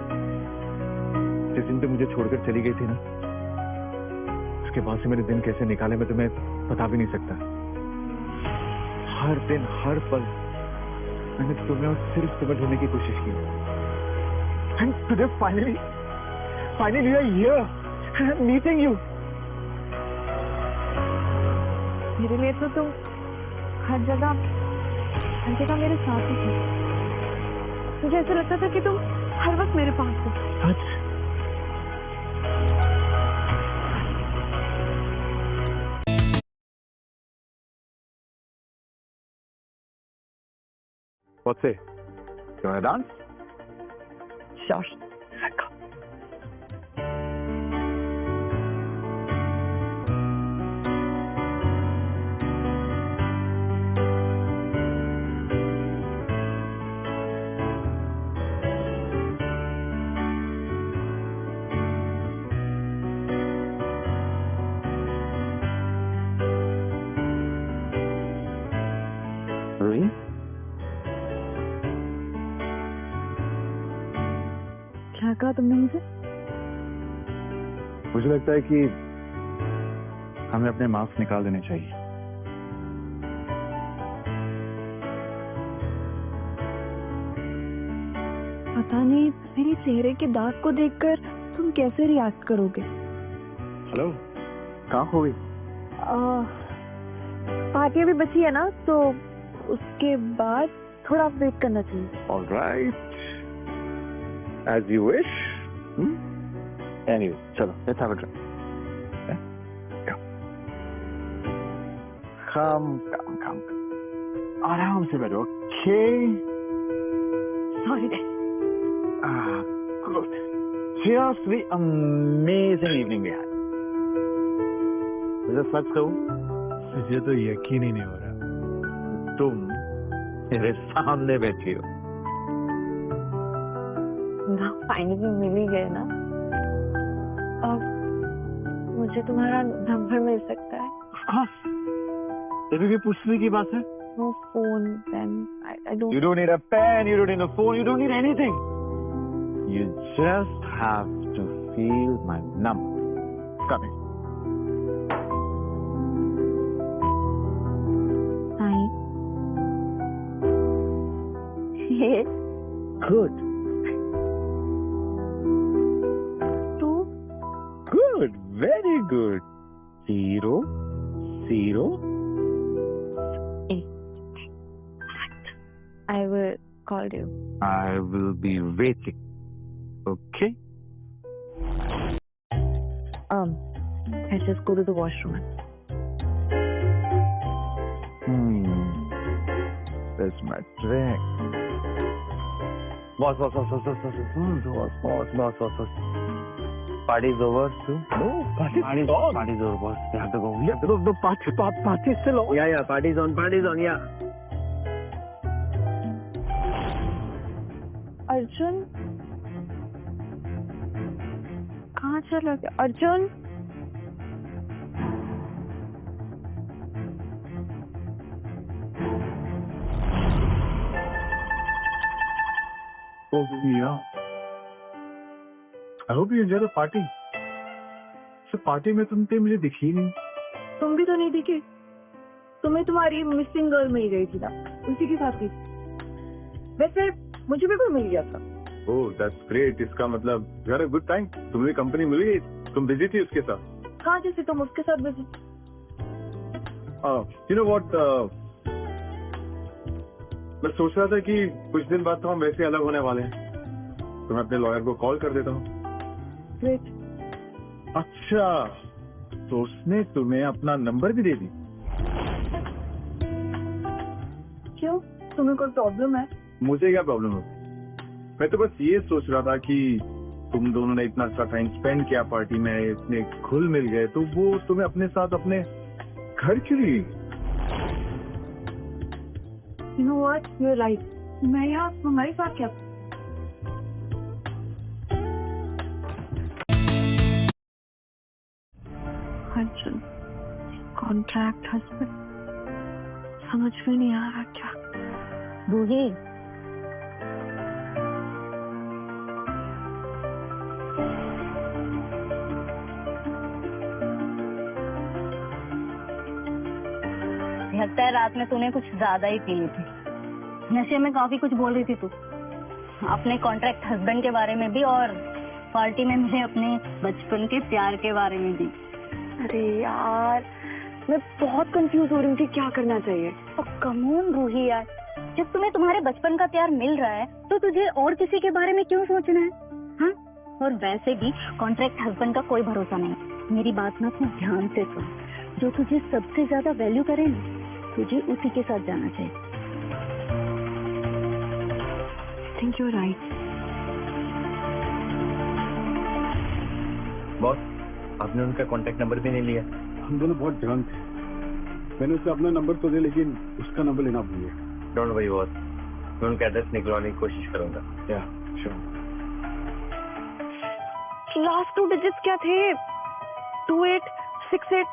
जिस दिन पे मुझे छोड़कर चली गई थी ना, उसके बाद से मेरे दिन कैसे निकाले मैं तुम्हें बता भी नहीं सकता। हर दिन हर पल मैंने तुम्हें और सिर्फ तुम्हें ढूंढने की कोशिश की। And today finally you are here. I'm meeting you. मेरे लिए तो तुम हर जगह मेरे साथ ही थे। मुझे ऐसा लगता था कि तुम हर वक्त मेरे पास हो। सच? What's it? You wanna dance? Sure. Really? क्या कहा तुमने मुझे? मुझे लगता है कि हमें अपने मार्क्स निकाल देने चाहिए। पता नहीं मेरे चेहरे के दाग को देखकर तुम कैसे रिएक्ट करोगे। हेलो, कहाँ हो गई? पार्टी अभी बची है ना, तो उसके बाद थोड़ा वेट करना चाहिए। All right. As you wish. Anyway, चलो, let's have a drink. Yeah? Come. आराम से बैठो, okay? Sorry. Good. Cheers to the amazing evening we had. मुझे सच कहूं, मुझे तो यकीन ही नहीं हो रहा तुम मेरे सामने बैठी हो। ना फाइनली मिल ही गए ना। अब मुझे तुम्हारा नंबर मिल सकता है? हाँ, ये भी पूछने की बात है। No phone, then I don't. You don't need a pen, you don't need a phone, you don't need anything. You just have to feel my number. Come in. Good. Good, very good. 0, 0. I will call you. I will be waiting. Okay? I just go to the washroom. There's my drink. Boss. Party's over soon. No, party's on. Party's over, boss. We have to go. Yeah, the party's still on. Yeah, party's on, yeah. Arjun कहाँ चला गया? Arjun Oh, yeah. I hope you enjoy the party. So party में तुम मुझे दिखी नहीं। तुम भी तो नहीं दिखे। तुम्हें तुम्हारी मिसिंग गर्ल मिल गई थी ना, उसी के साथ थी। वैसे मुझे भी कोई मिल गया था। Oh, that's great. इसका मतलब you had a good time. तुम्हें कंपनी मिल गई, तुम बिजी थी उसके साथ। हाँ, जैसे तुम उसके साथ बिजी। You know what? मैं सोच रहा था कि कुछ दिन बाद तो हम वैसे अलग होने वाले हैं, तो मैं अपने लॉयर को कॉल कर देता हूँ। ग्रेट। अच्छा, तो उसने तुम्हें अपना नंबर भी दे दी? क्यों? तुम्हें कोई प्रॉब्लम है? मुझे क्या प्रॉब्लम है? मैं तो बस ये सोच रहा था कि तुम दोनों ने इतना अच्छा टाइम स्पेंड किया पार्टी में, इतने घुल मिल गए, तो वो तुम्हें अपने साथ अपने घर क्यों ली? You know what? You're right. मैं यहाँ तुम्हारे साथ क्या? अर्जुन, कॉन्ट्रैक्ट हस्बैंड, समझ में नहीं आ रहा क्या? रूही, लगता है रात में तूने कुछ ज्यादा ही पी ली थी। नशे में काफी कुछ बोल रही थी तू, अपने कॉन्ट्रैक्ट हस्बैंड के बारे में भी और पार्टी में मुझे अपने बचपन के प्यार के बारे में भी। अरे यार, मैं बहुत कंफ्यूज हो रही हूँ कि क्या करना चाहिए। कम ऑन रूही यार, जब तुम्हें तुम्हारे बचपन का प्यार मिल रहा है तो तुझे और किसी के बारे में क्यों सोचना है? हाँ, और वैसे भी कॉन्ट्रैक्ट हस्बैंड का कोई भरोसा नहीं। मेरी बात ना तू ध्यान से सुन, जो तुझे सबसे ज्यादा वैल्यू करे ना, तुझे उसी के साथ जाना चाहिए। Think you right. बॉस, आपने उनका कांटेक्ट नंबर भी नहीं लिया। हम दोनों बहुत ड्रंक थे, मैंने उससे अपना नंबर तो दिया लेकिन उसका नंबर लेना भूल गया। डोंट वरी बॉस, मैं उनका एड्रेस निकलवाने की कोशिश करूंगा। या श्योर। लास्ट 2 डिजिट्स क्या थे? 2868।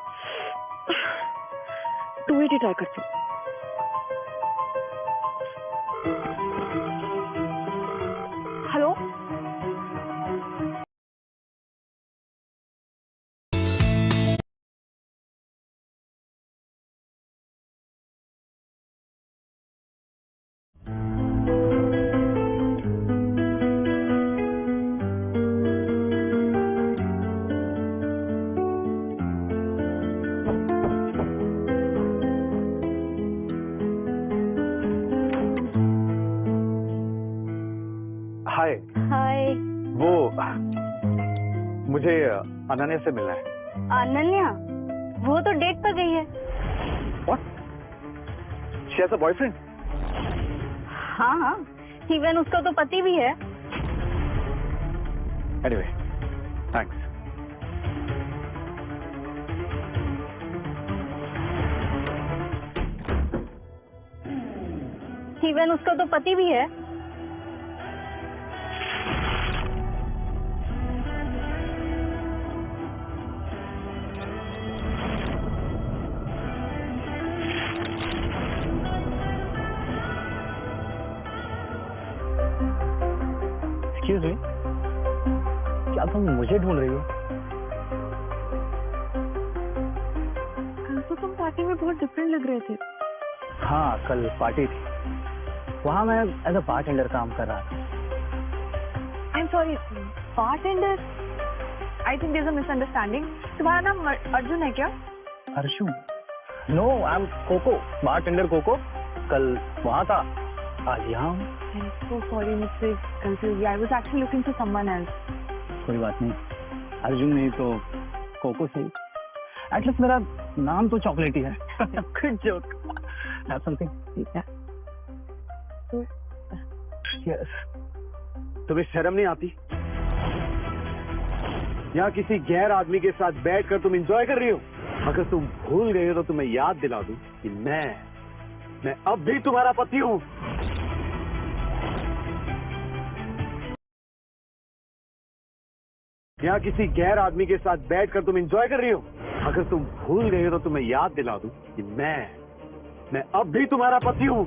28 ट्राई करती हूँ। हेलो, हाय। हाय। वो मुझे अनन्या से मिलना है। अनन्या? वो तो डेट पर गई है। What? She has a boyfriend? हाँ हाँ, इवन उसका तो पति भी है। Anyway, thanks. इवन उसका तो पति भी है। एक्सक्यूज मी, क्या तुम मुझे ढूंढ रही हो? कल तो तुम पार्टी में बहुत डिफरेंट लग रहे थे। हाँ, कल पार्टी थी, वहाँ मैं एज अ बारटेंडर काम कर रहा था। I am sorry, bartender? I think there is a misunderstanding. तुम्हारा नाम अर्जुन है क्या? Arjun? No, I am Coco, bartender Coco. कल वहाँ था, आज यहाँ हूँ। I'm so sorry, Mr. Confused. I was actually looking for someone else. कोई बात नहीं, अर्जुन नहीं तो कोको सही। एटलीस्ट मेरा नाम तो चॉकलेट ही है। Good joke. Have something? Yes. तुम्हें शर्म नहीं आती? यहाँ किसी गैर आदमी के साथ बैठकर तुम एंजॉय कर रही हो। अगर तुम भूल गए हो तो तुम्हें याद दिला दूं कि मैं अब भी तुम्हारा पति हूँ। यहाँ किसी गैर आदमी के साथ बैठकर तुम एंजॉय कर रही हो। अगर तुम भूल गए हो तो तुम्हें याद दिला दूं कि मैं अब भी तुम्हारा पति हूँ।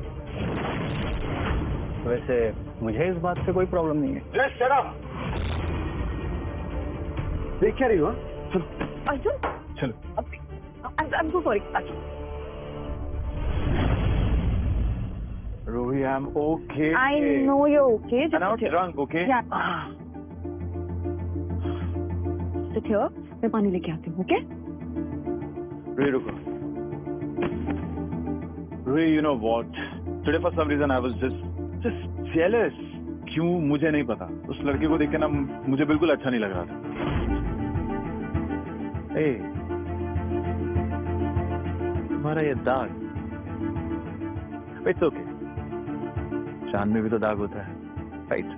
वैसे मुझे इस बात से कोई प्रॉब्लम नहीं है। Just shut up! देख क्या रही हो? चलो अर्जुन? चलो। I'm so sorry. Ruhi, I'm okay. I know you're okay. I'm not drunk, okay? Yeah. Sit here. मैं पानी लेके आती हूँ, okay? Ruhi, रुको। Ruhi, you know what? Today for some reason I was just jealous. क्यों मुझे नहीं पता। उस लड़के को देख के ना मुझे बिल्कुल अच्छा नहीं लग रहा था। ए, तुम्हारा ये दाग, इट्स ओके। चांद में भी तो दाग होता है, right?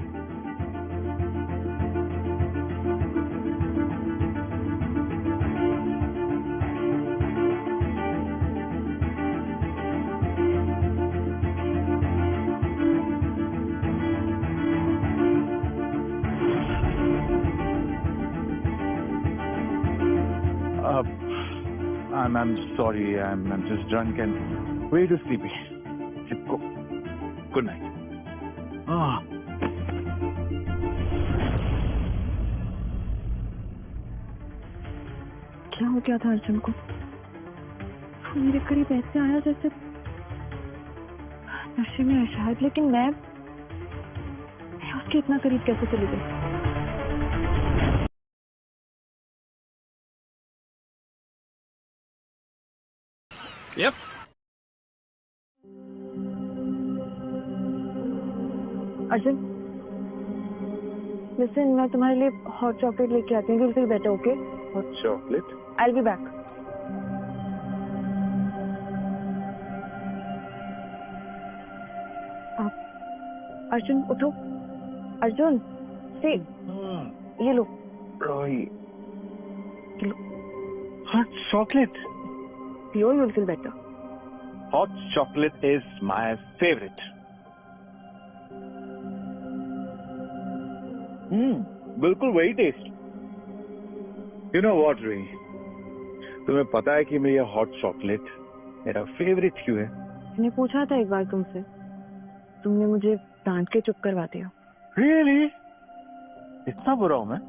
I'm sorry. I'm just drunk and way too sleepy. Go. Good night. क्या हो गया था अर्जुन को? मेरे करीब ऐसे आया जैसे नशे में है शायद, लेकिन मैं उसके इतना करीब कैसे चली गई? Yep. अर्जुन, लिसन, मैं तुम्हारे लिए हॉट चॉकलेट लेके आती हूँ. You'll feel better, okay? Hot chocolate? I'll be back. Arjun उठो. अर्जुन, stay. ये लो. Hot chocolate. Pure, you'll feel better. Hot chocolate is my favorite. बिल्कुल वही test. You know what, Ray? तुम्हें पता है कि मैं ये हॉट चॉकलेट मेरा फेवरेट क्यों है? मैंने पूछा था एक बार तुमसे. तुमने मुझे डांट के चुप करवा दिया. Really? इतना बुरा हूं मैं?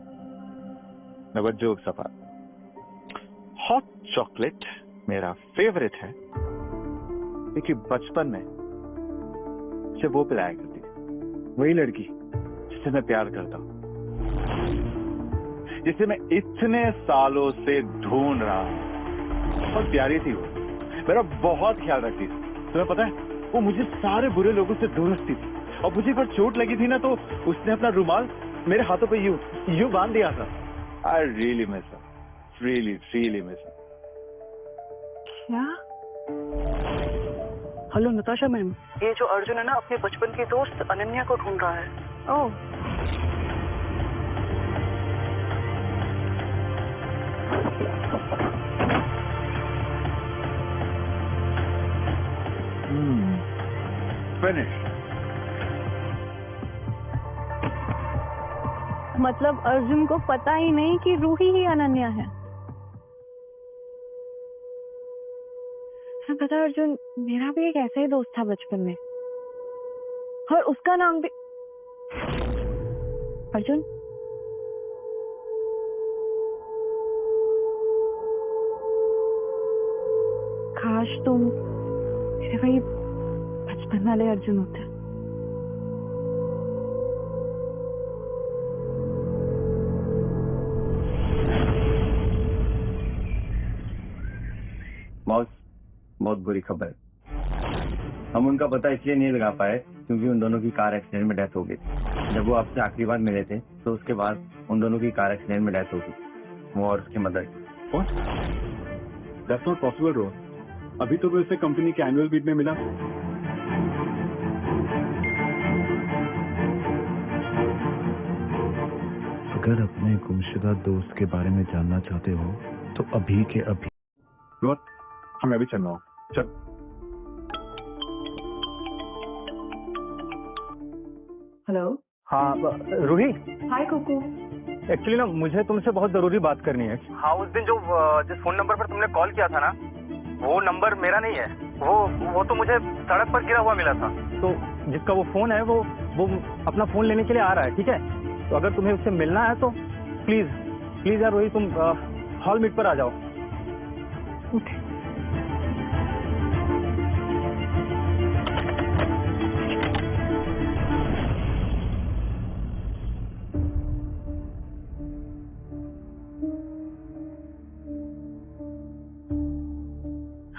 मैं बस जोक सफा. हॉट चॉकलेट मेरा फेवरेट है क्योंकि बचपन में मुझे वो पिलाया करती थी, वही लड़की जिसे मैं प्यार करता हूँ, जिसे मैं इतने सालों से ढूंढ रहा हूँ. बहुत प्यारी थी वो, मेरा बहुत ख्याल रखती थी. तुम्हें पता है, वो मुझे सारे बुरे लोगों से दूर रखती थी. और मुझे एक बार चोट लगी थी ना, तो उसने अपना रुमाल मेरे हाथों पे यूं बांध दिया था. I really miss her, really miss her. क्या? हेलो नताशा मैम, ये जो अर्जुन है ना, अपने बचपन की दोस्त अनन्या को ढूंढ रहा है. ओह, फिनिश. मतलब अर्जुन को पता ही नहीं कि रूही ही अनन्या है. हाँ, पता है अर्जुन, मेरा भी एक ऐसा ही दोस्त था बचपन में, और उसका नाम भी अर्जुन. काश तुम मेरे वही बचपन वाले अर्जुन होते. बॉस, बहुत बुरी खबर है. हम उनका पता इसलिए नहीं लगा पाए क्योंकि उन दोनों की कार एक्सीडेंट में डेथ हो गई थी. जब वो आपसे आखिरी बार मिले थे तो उसके बाद उन दोनों की कार एक्सीडेंट में डेथ हो गई, वो और उसके मदर की. That's not possible, Ro. अभी तो मैं उसे कंपनी के एनुअल मीट में मिला. अगर अपने गुमशुदा दोस्त के बारे में जानना चाहते हो तो अभी के अभी. हमें अभी चलना हो. चल. हेलो. हाँ रूही. हाय कुकू. एक्चुअली ना मुझे तुमसे बहुत जरूरी बात करनी है. हाँ, उस दिन जो जिस फोन नंबर पर तुमने कॉल किया था ना, वो नंबर मेरा नहीं है. वो तो मुझे सड़क पर गिरा हुआ मिला था. तो जिसका वो फोन है वो अपना फोन लेने के लिए आ रहा है, ठीक है? तो अगर तुम्हें उससे मिलना है तो प्लीज यार रोहित, तुम हॉल मीट पर आ जाओ. ओके.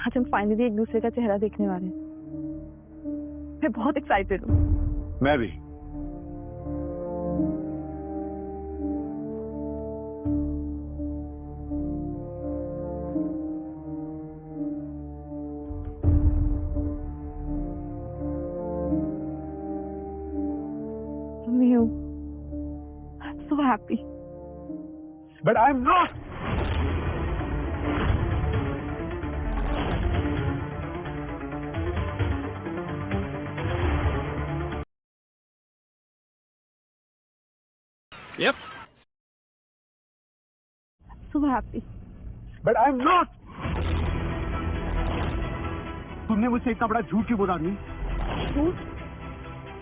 आज हम फाइनली एक दूसरे का चेहरा देखने वाले हैं. मैं बहुत एक्साइटेड हूँ. मैं भी. I'm so happy. But I'm not. Yep. So happy. But I'm not. तुमने मुझसे इतना बड़ा झूठ क्यों बोला? नहीं झूठ?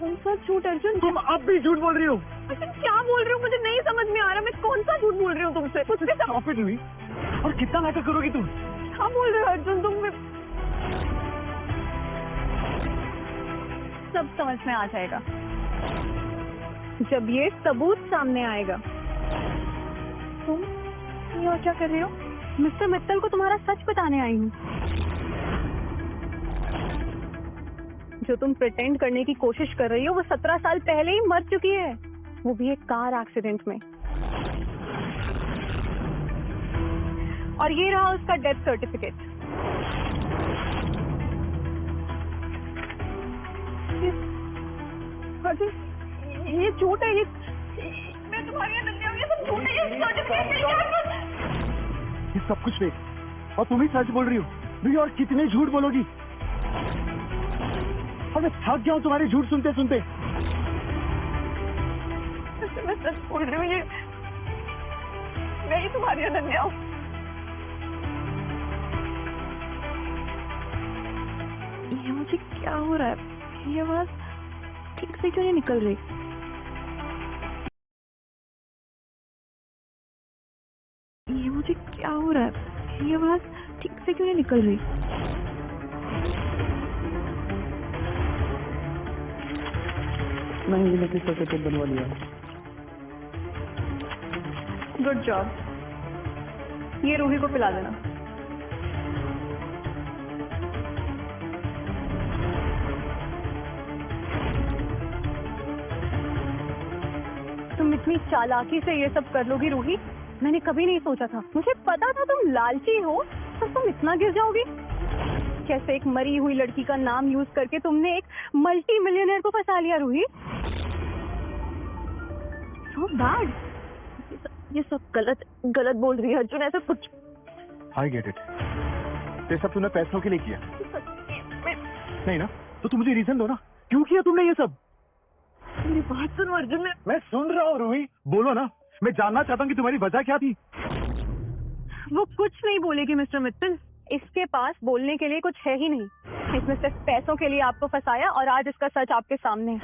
कौन सा झूठ अर्जुन? तुम अब भी झूठ बोल रही हो. अर्जुन क्या बोल रही हो? मुझे नहीं समझ में आ रहा. मैं कौन सा झूठ बोल रही हूँ तुमसे? कुछ भी Stop it, Louis. और कितना नाटक करोगी तुम? क्या बोल रहे हो अर्जुन तुम? सब समझ में आ जाएगा जब ये सबूत सामने आएगा। तुम ये और क्या कर रहे हो? मिस्टर मित्तल को तुम्हारा सच बताने आई हूँ। जो तुम प्रिटेंड करने की कोशिश कर रही हो वो 17 साल पहले ही मर चुकी है, वो भी एक कार एक्सीडेंट में। और ये रहा उसका डेथ सर्टिफिकेट। ये झूठ है, ये मैं तुम्हारी नन्ही हूँ, ये सब झूठ है, ये सर्टिफिकेट। ये सब कुछ फेक, और तुम ही सच बोल रही हो। नहीं, और कितने झूठ बोलोगी? और मैं थक गया हूँ तुम्हारे झूठ सुनते सुनते। मैं सच बोल रही हूँ, ये मैं ही तुम्हारी अनन्या हूँ। ये मुझे क्या हो रहा है? ये आवाज ठीक से क्यों नहीं निकल रही? ये मुझे क्या हो रहा है? ये आवाज ठीक से क्यों नहीं निकल रही? मैंने इलेक्ट्रिक सर्किट बनवा लिया। Good job. ये रूही को पिला देना। तुम इतनी चालाकी से ये सब कर लोगी रूही, मैंने कभी नहीं सोचा था। मुझे पता था तुम लालची हो, पर तुम इतना गिर जाओगी कैसे? एक मरी हुई लड़की का नाम यूज करके तुमने एक मल्टी मिलियनेयर को फंसा लिया रूही। So bad. ये सब गलत बोल रही है अर्जुन, ऐसा कुछ। I get it. ये सब तुमने पैसों के लिए किया नहीं ना? तो तुम मुझे रीजन दो ना, क्यों किया तुमने ये सब? मेरी बात सुनो अर्जुन। मैं सुन रहा हूँ रूही, बोलो ना। मैं जानना चाहता हूँ कि तुम्हारी वजह क्या थी। वो कुछ नहीं बोलेगी मिस्टर मित्तल। इसके पास बोलने के लिए कुछ है ही नहीं। इसने सिर्फ पैसों के लिए आपको फंसाया और आज इसका सच आपके सामने है।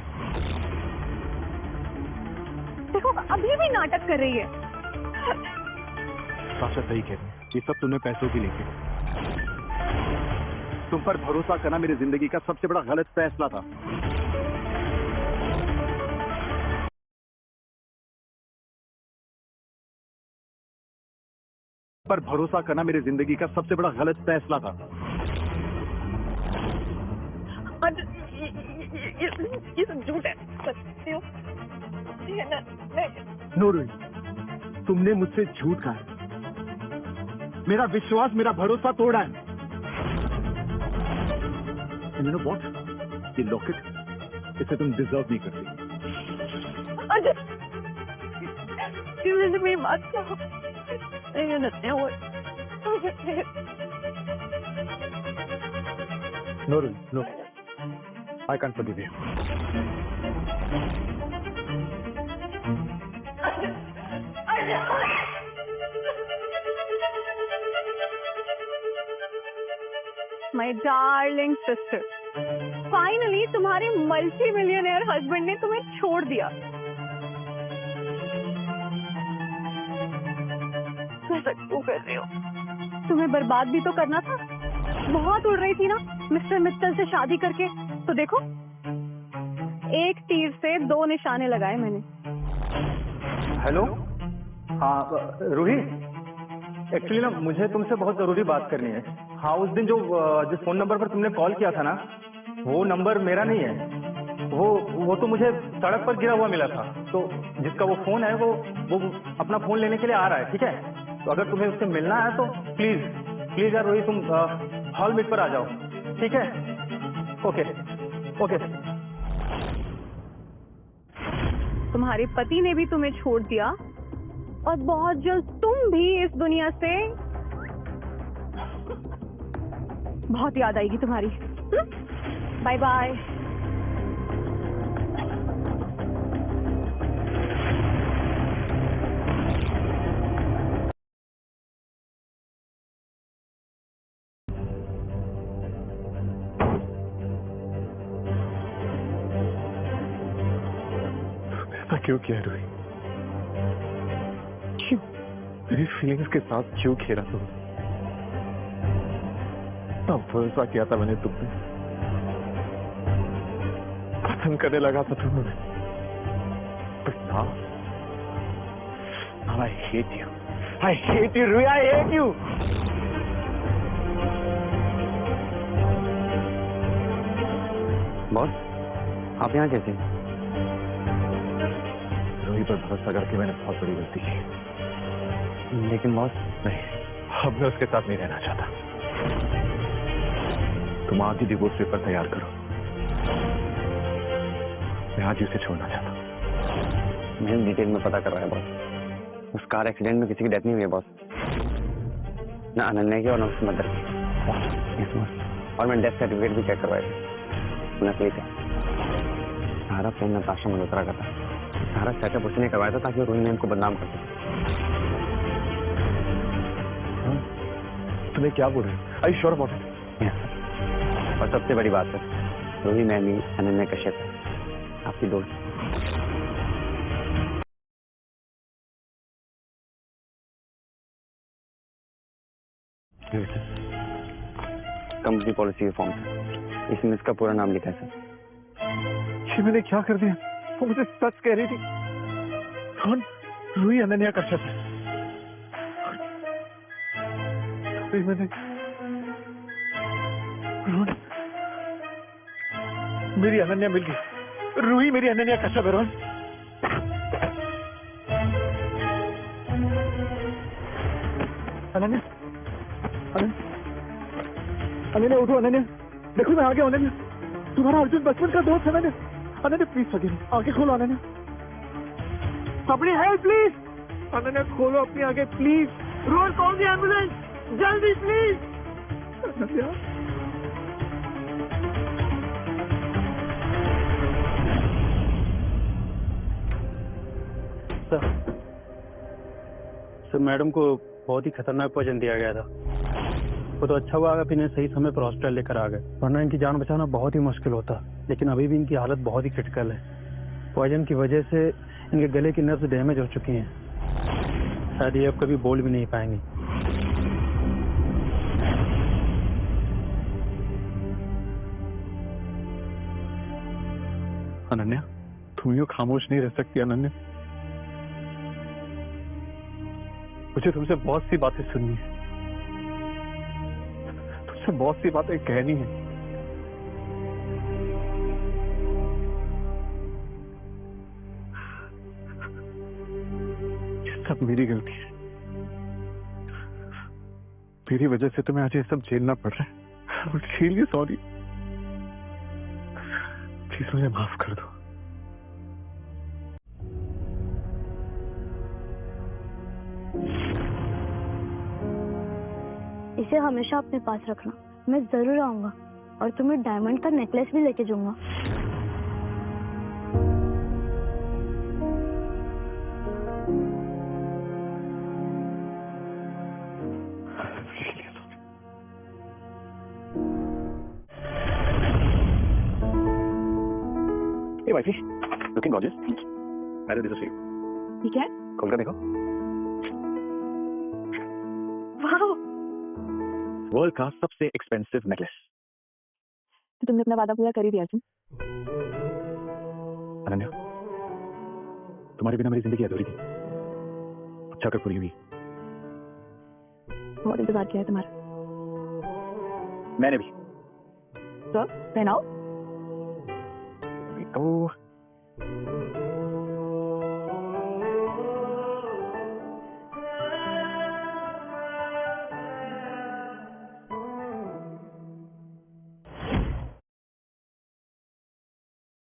देखो अभी भी नाटक कर रही है। साशा सही कह रही है, ये सब तुमने पैसों के लिए किया। तुम पर भरोसा करना मेरी जिंदगी का सबसे बड़ा गलत फैसला था। पर भरोसा करना मेरी जिंदगी का सबसे बड़ा गलत फैसला था। ये सब झूठ है। नो रूही, तुमने मुझसे झूठ कहा है। मेरा विश्वास, मेरा भरोसा तोड़ा है। You know what? ये लॉकेट, इसे तुम डिजर्व नहीं करती। मेरी बात कहो। No, no. I can't forgive you. My darling sister, finally तुम्हारे मल्टी मिलियनेयर हस्बैंड ने तुम्हें छोड़ दिया। ऐसा क्यों कर रही हो? तुम्हें बर्बाद भी तो करना था। बहुत उड़ रही थी ना मिस्टर मित्तल से शादी करके, तो देखो एक तीर से 2 निशाने लगाए मैंने। हेलो, हाँ रूही, एक्चुअली ना मुझे तुमसे बहुत जरूरी बात करनी है। हाँ, उस दिन जिस फोन नंबर पर तुमने कॉल किया था ना, वो नंबर मेरा नहीं है। वो तो मुझे सड़क पर गिरा हुआ मिला था। तो जिसका वो फोन है वो अपना फोन लेने के लिए आ रहा है, ठीक है? तो अगर तुम्हें उससे मिलना है तो प्लीज यार रोहित, तुम हॉल मीट पर आ जाओ, ठीक है? ओके। तुम्हारे पति ने भी तुम्हें छोड़ दिया और बहुत जल्द तुम भी इस दुनिया से बहुत याद आएगी तुम्हारी। Bye bye. ऐसा क्यों किया रोही? क्यों मेरी फीलिंग्स के साथ क्यों खेला तुमने? भरोसा किया था मैंने तुम पे। पसंद करने लगा था तुम मुझे, but now I hate you. I hate you, Rui. I hate you. Boss, आप यहाँ कैसे? रूही पर भरोसा करके मैंने बहुत बड़ी गलती की। लेकिन बॉस, नहीं, अब मैं उसके साथ नहीं रहना चाहता। तुम आज ही डिवोर्स पेपर तैयार करो। मैं आज ही उसे छोड़ना चाहता हूँ। मैंने डिटेल में पता कर रहा है बॉस। उस कार एक्सीडेंट में किसी की डेथ नहीं हुई है बॉस, ना अनन्या की और ना उसकी मदर की। यस बॉस, और मैं डेथ सर्टिफिकेट भी चेक करवाया, नकली थे। सारा प्लान नताशा मल्होत्रा का था। सारा सेटअप उसने करवाया था ताकि रोहिणी मैम को बदनाम कर सके। तुम्हें क्या बोल रहे हो? Are you sure about it? Yes sir. और सबसे बड़ी बात है, रोहिणी मैम ही अनन्या कश्यप है, आपकी दोस्त। कंपनी पॉलिसी फॉर्म है, इसमें इसका पूरा नाम लिखा है सर। ये मैंने क्या कर दिया? वो मुझे सच कह रही थी। कौन? रूही अनन्या कश्यप है। मैंने रोहन, मेरी अनन्या मिल गई। रूही मेरी अनन्या कश्यप है। रोहन, अनन्या, अनन्या उठो। अनन्या देखो, मैं आ गया। अनन्या, तुम्हारा अर्जुन बचपन का दोस्त है। अनन्या, अनन्या प्लीज फॉरगिव, आंखें खोलो। अनन्या, अपनी हेल्प प्लीज। अनन्या खोलो अपनी आंखें please. Rohan, call the ambulance जल्दी प्लीज। अनन्या, सर मैडम को बहुत ही खतरनाक पॉइजन दिया गया था। वो तो अच्छा हुआ आप इन्हें सही समय पर हॉस्पिटल लेकर आ गए, वरना इनकी जान बचाना बहुत ही मुश्किल होता। लेकिन अभी भी इनकी हालत बहुत ही क्रिटिकल है। पॉइजन की वजह से इनके गले की नर्व्स डैमेज हो चुकी हैं, शायद ये अब कभी बोल भी नहीं पाएंगे। अनन्या, तुम यूं खामोश नहीं रह सकती। अनन्या, मुझे तुमसे बहुत सी बातें सुननी है, तुमसे बहुत सी बातें कहनी है। ये सब मेरी गलती है। मेरी वजह से तुम्हें आज ये सब झेलना पड़ रहा है। उसके लिए सॉरी। प्लीज मुझे माफ कर दो। इसे हमेशा अपने पास रखना, मैं जरूर आऊंगा और तुम्हें डायमंड का नेकलेस भी लेके जाऊंगा। Hey wifey, looking gorgeous. I did this for you. ठीक है? खोल कर देखो। वाह, वर्ल्ड का सबसे एक्सपेंसिव नेकलेस। तो तुमने अपना वादा पूरा कर ही दिया अर्जुन। अनन्या, तुम्हारे बिना मेरी जिंदगी अधूरी थी, अच्छा कर पूरी हुई। बहुत इंतजार किया है तुम्हारा। मैंने भी। तो पहनाओ। तो